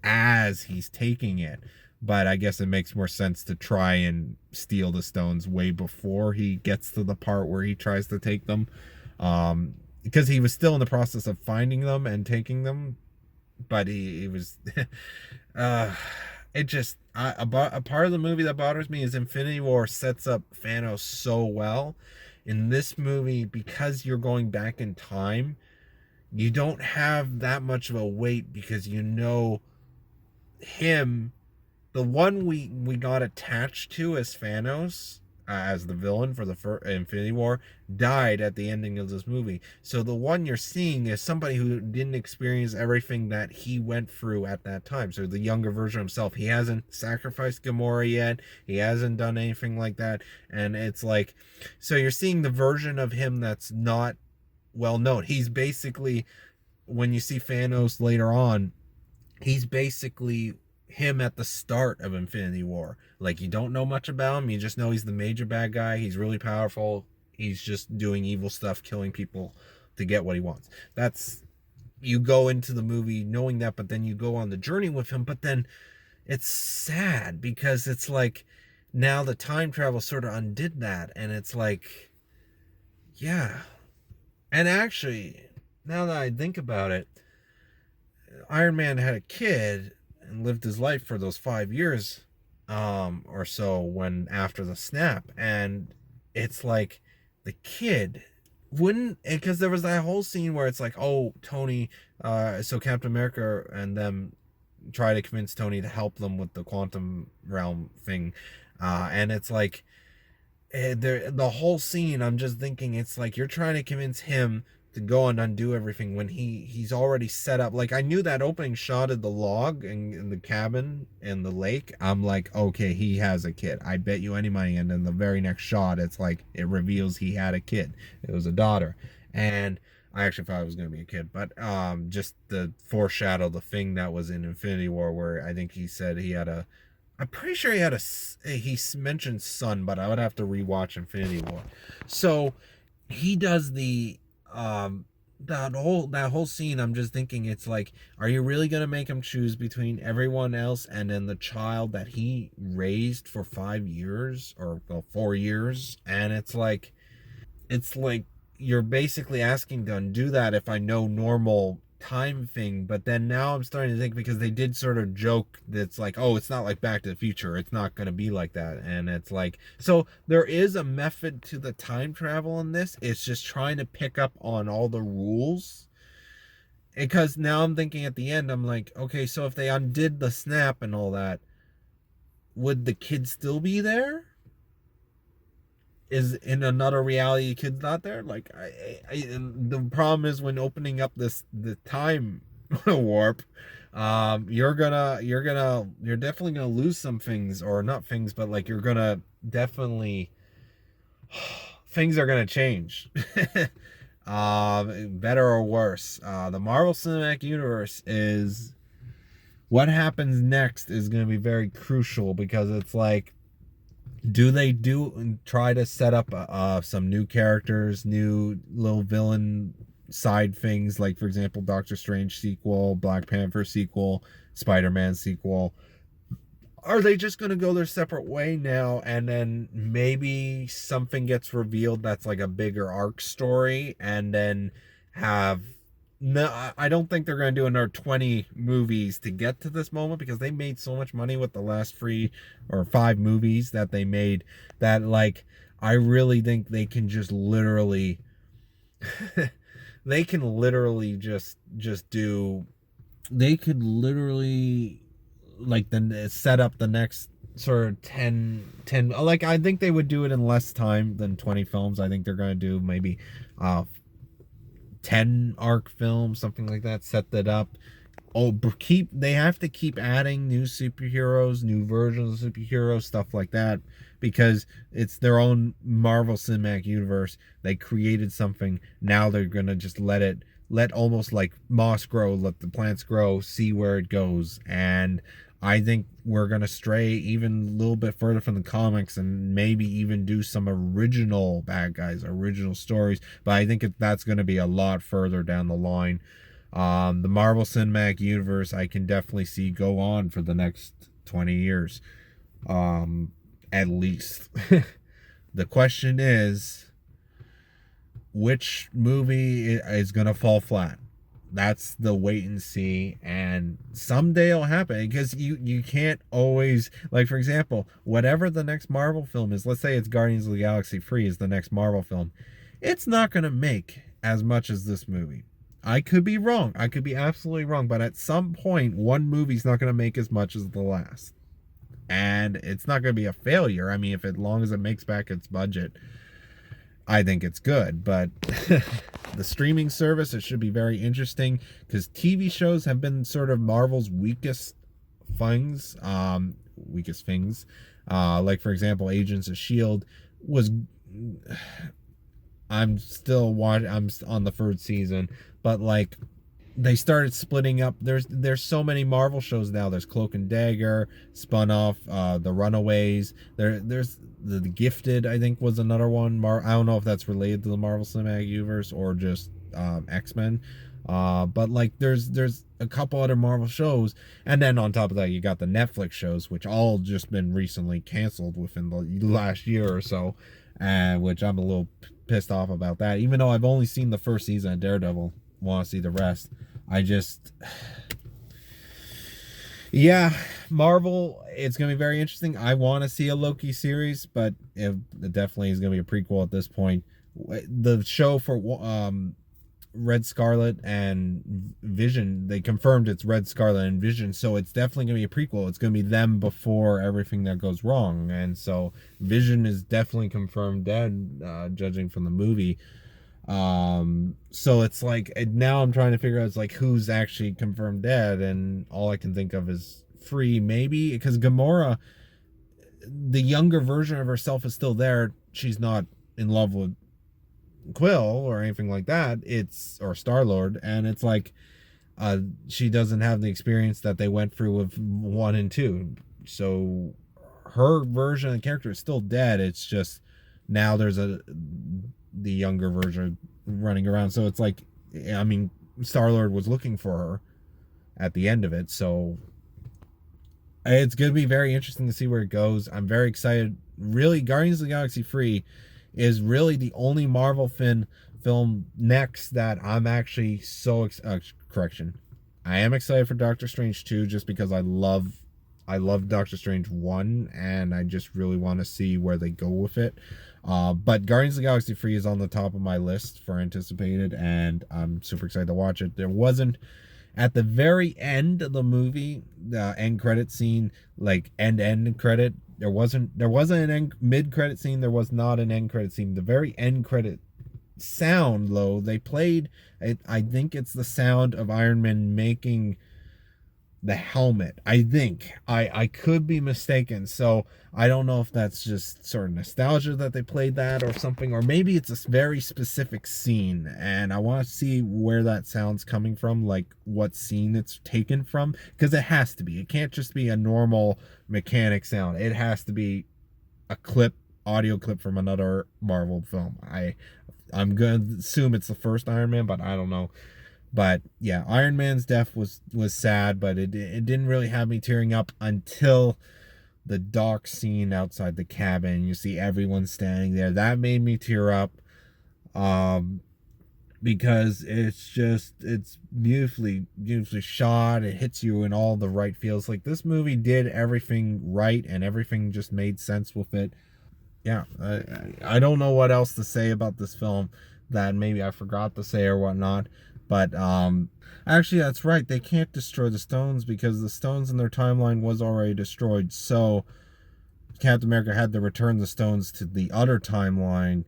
as he's taking it. But I guess it makes more sense to try and steal the stones way before he gets to the part where he tries to take them. Because he was still in the process of finding them and taking them. But he was... it just... a part of the movie that bothers me is Infinity War sets up Thanos so well. In this movie, because you're going back in time, you don't have that much of a weight because you know him, the one we got attached to as Thanos, as the villain for the Infinity War, died at the ending of this movie. So the one you're seeing is somebody who didn't experience everything that he went through at that time. So the younger version of himself, he hasn't sacrificed Gamora yet. He hasn't done anything like that. And it's like, so you're seeing the version of him that's not well known. He's basically, when you see Thanos later on, he's basically him at the start of Infinity War. Like, you don't know much about him. You just know he's the major bad guy. He's really powerful. He's just doing evil stuff, killing people to get what he wants. That's, you go into the movie knowing that, but then you go on the journey with him. But then it's sad because it's like now the time travel sort of undid that. And it's like, yeah. And actually, now that I think about it, Iron Man had a kid and lived his life for those 5 years or so when after the snap, and it's like the kid wouldn't, because there was that whole scene where it's like, oh, Tony, so Captain America and them try to convince Tony to help them with the quantum realm thing, and it's like the whole scene, I'm just thinking, it's like you're trying to convince him to go and undo everything when he's already set up. Like, I knew that opening shot of the log in the cabin in the lake. I'm like, okay, he has a kid. I bet you any money. And then the very next shot, it's like it reveals he had a kid. It was a daughter, and I actually thought it was gonna be a kid, but just the foreshadow, the thing that was in Infinity War, where I think he said he had a, I'm pretty sure he mentioned son, but I would have to rewatch Infinity War. So he does the that whole scene, I'm just thinking, it's like, are you really gonna make him choose between everyone else and then the child that he raised for 5 years, or well, 4 years? And it's like you're basically asking to undo that if I know normal time thing. But then now I'm starting to think, because they did sort of joke that's like, oh, it's not like Back to the Future, it's not going to be like that. And it's like, so there is a method to the time travel in this. It's just trying to pick up on all the rules, because now I'm thinking at the end, I'm like, okay, so if they undid the snap and all that, would the kid still be there? Is in another reality the kid's not there? Like, the problem is, when opening up the time warp, you're definitely gonna lose some things, or not things, but like, you're gonna definitely, things are gonna change. Better or worse. The Marvel Cinematic Universe is, what happens next is going to be very crucial, because it's like, do they try to set up some new characters, new little villain side things, like for example Doctor Strange sequel, Black Panther sequel, Spider-Man sequel? Are they just going to go their separate way now, and then maybe something gets revealed that's like a bigger arc story, and then have, no, I don't think they're going to do another 20 movies to get to this moment, because they made so much money with the last 3 or 5 movies that they made, that like, I really think they can just literally they can literally just do, they could literally, like, then set up the next sort of 10, like, I think they would do it in less time than 20 films. I think they're going to do maybe 10 arc films, something like that, set that up. Oh, they have to keep adding new superheroes, new versions of superheroes, stuff like that, because it's their own Marvel Cinematic Universe. They created something. Now they're gonna just let almost like moss grow, let the plants grow, see where it goes. And I think we're gonna stray even a little bit further from the comics, and maybe even do some original bad guys, original stories. But I think that's gonna be a lot further down the line. The Marvel Cinematic Universe, I can definitely see go on for the next 20 years, at least. The question is, which movie is going to fall flat? That's the wait and see, and someday it'll happen, because you can't always, like, for example, whatever the next Marvel film is, let's say it's Guardians of the Galaxy 3 is the next Marvel film, it's not going to make as much as this movie. I could be wrong. I could be absolutely wrong, but at some point, one movie's not going to make as much as the last. And it's not going to be a failure. I mean, if as long as it makes back its budget, I think it's good. But the streaming service, it should be very interesting, because TV shows have been sort of Marvel's weakest things. Like, for example, Agents of S.H.I.E.L.D. was, I'm still watching. I'm on the third season, but like, they started splitting up. There's so many Marvel shows now. There's Cloak and Dagger, spun off, The Runaways. There's the Gifted, I think, was another one. I don't know if that's related to the Marvel Cinematic Universe or just X-Men. But like, there's a couple other Marvel shows, and then on top of that, you got the Netflix shows, which all just been recently canceled within the last year or so, which I'm a little pissed off about that. Even though I've only seen the first season of Daredevil, want to see the rest. I just, yeah, Marvel, it's gonna be very interesting. I want to see a Loki series, but it definitely is gonna be a prequel at this point. The show for Red Scarlet and Vision, they confirmed it's Red Scarlet and Vision, so it's definitely gonna be a prequel. It's gonna be them before everything that goes wrong, and so Vision is definitely confirmed dead, judging from the movie. So it's like, now I'm trying to figure out, it's like, who's actually confirmed dead, and all I can think of is Free, maybe, because Gamora, the younger version of herself, is still there. She's not in love with Quill or anything like that. Or Star-Lord, and it's like, she doesn't have the experience that they went through with 1 and 2. So her version of the character is still dead. It's just now there's the younger version running around. So it's like, I mean, Star-Lord was looking for her at the end of it. So it's going to be very interesting to see where it goes. I'm very excited. Really, Guardians of the Galaxy 3 is really the only Marvel film next that I'm actually correction. I am excited for Doctor Strange 2 just because I love Doctor Strange 1 and I just really want to see where they go with it. But Guardians of the Galaxy 3 is on the top of my list for anticipated, and I'm super excited to watch it. There wasn't at the very end of the movie, the end credit scene, like end credit, there wasn't an mid credit scene, there was not an end credit scene. The very end credit sound low they played, I think it's the sound of Iron Man making the helmet. I think I could be mistaken, so I don't know if that's just sort of nostalgia that they played that or something, or maybe it's a very specific scene and I want to see where that sound's coming from, like what scene it's taken from, because it has to be, it can't just be a normal mechanic sound, it has to be a audio clip from another Marvel film. I'm gonna assume it's the first Iron Man, but I don't know. But yeah, Iron Man's death was sad, but it didn't really have me tearing up until the dock scene outside the cabin. You see everyone standing there. That made me tear up. Um because it's beautifully shot. It hits you in all the right feels. Like, this movie did everything right and everything just made sense with it. Yeah, I don't know what else to say about this film that maybe I forgot to say or whatnot. But actually, that's right. They can't destroy the stones because the stones in their timeline was already destroyed. So Captain America had to return the stones to the other timeline.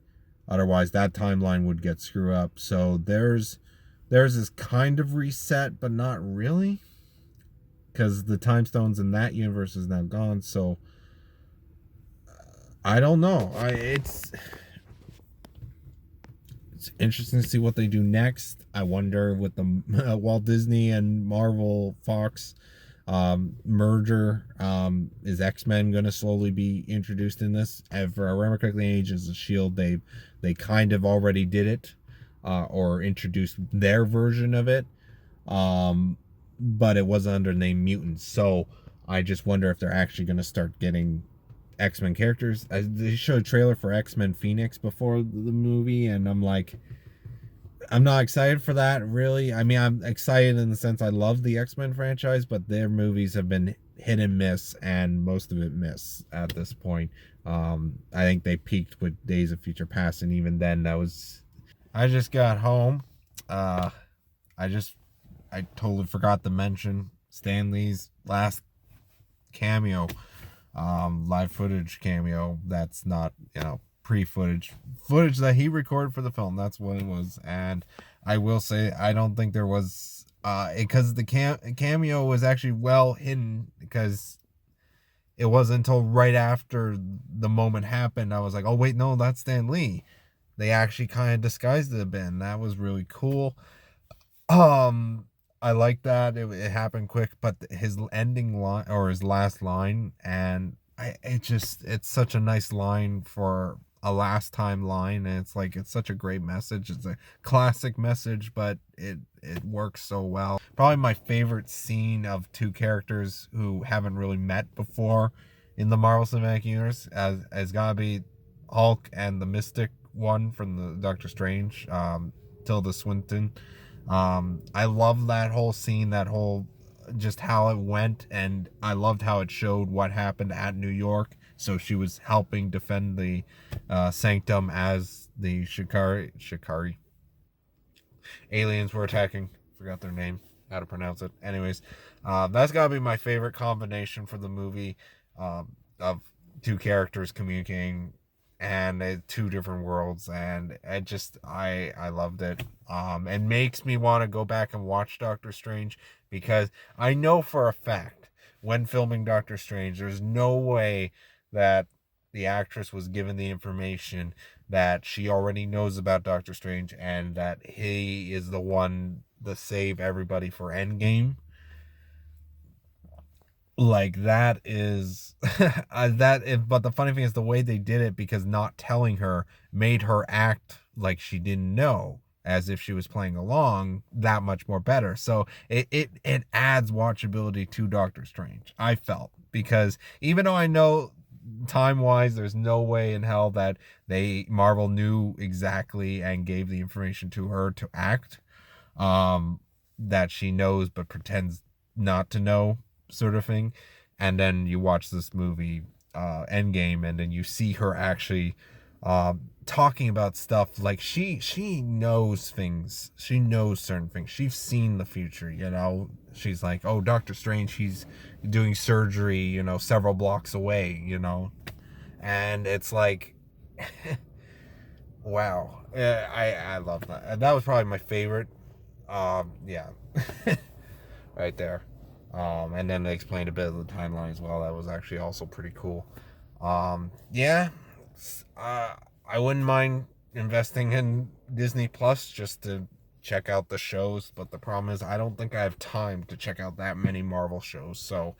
Otherwise, that timeline would get screwed up. So theirs is kind of reset, but not really, because the time stones in that universe is now gone. So I don't know. It's interesting to see what they do next. I wonder with the Walt Disney and Marvel Fox merger, is X-Men going to slowly be introduced in this? If I remember correctly, Agents of Shield, they kind of already did it, or introduced their version of it, but it wasn't under the name Mutants. So I just wonder if they're actually going to start getting X-Men characters. They showed a trailer for X-Men Phoenix before the movie, and I'm like, I'm not excited for that, really. I mean, I'm excited in the sense I love the X-Men franchise, but their movies have been hit and miss, and most of it miss at this point. I think they peaked with Days of Future Past, and even then, that was. I just got home. Uh, I totally forgot to mention Stan Lee's last cameo, live footage cameo. That's not, footage that he recorded for the film. That's what it was. And I will say, I don't think there was, because the cameo was actually well hidden, because it wasn't until right after the moment happened I was like, oh wait, no, that's Stan Lee. They actually kind of disguised it a bit, and that was really cool. I like that it happened quick, but his ending line, or his last line, and it's such a nice line for a last time line, and it's such a great message. It's a classic message, but it works so well. Probably my favorite scene of two characters who haven't really met before in the Marvel Cinematic Universe as gotta be Hulk and the Mystic one from the Doctor Strange, Tilda Swinton. I love that whole scene, that whole just how it went, and I loved how it showed what happened at New York. So she was helping defend the sanctum as the Shikari aliens were attacking. Forgot their name, how to pronounce it. Anyways, that's gotta be my favorite combination for the movie, of two characters communicating and two different worlds, and I loved it. It makes me want to go back and watch Doctor Strange, because I know for a fact when filming Doctor Strange there's no way that the actress was given the information that she already knows about Doctor Strange, and that he is the one to save everybody for Endgame. Like, that is but the funny thing is the way they did it, because not telling her made her act like she didn't know, as if she was playing along, that much more better. So it adds watchability to Doctor Strange, I felt, because even though I know time wise there's no way in hell that Marvel knew exactly and gave the information to her to act, that she knows but pretends not to know, sort of thing. And then you watch this movie, Endgame, and then you see her actually talking about stuff like she knows things. She knows certain things. She's seen the future, you know. She's like, oh, Doctor Strange, he's doing surgery, you know, several blocks away, you know. And it's like, wow. I love that. And that was probably my favorite. Yeah. Right there. And then they explained a bit of the timeline as well. That was actually also pretty cool. Yeah. I wouldn't mind investing in Disney Plus just to check out the shows, but the problem is I don't think I have time to check out that many Marvel shows. So,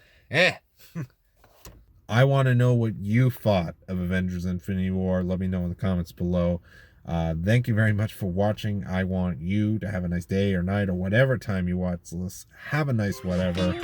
I want to know what you thought of Avengers Infinity War. Let me know in the comments below. Thank you very much for watching. I want you to have a nice day or night or whatever time you watch this. Have a nice whatever.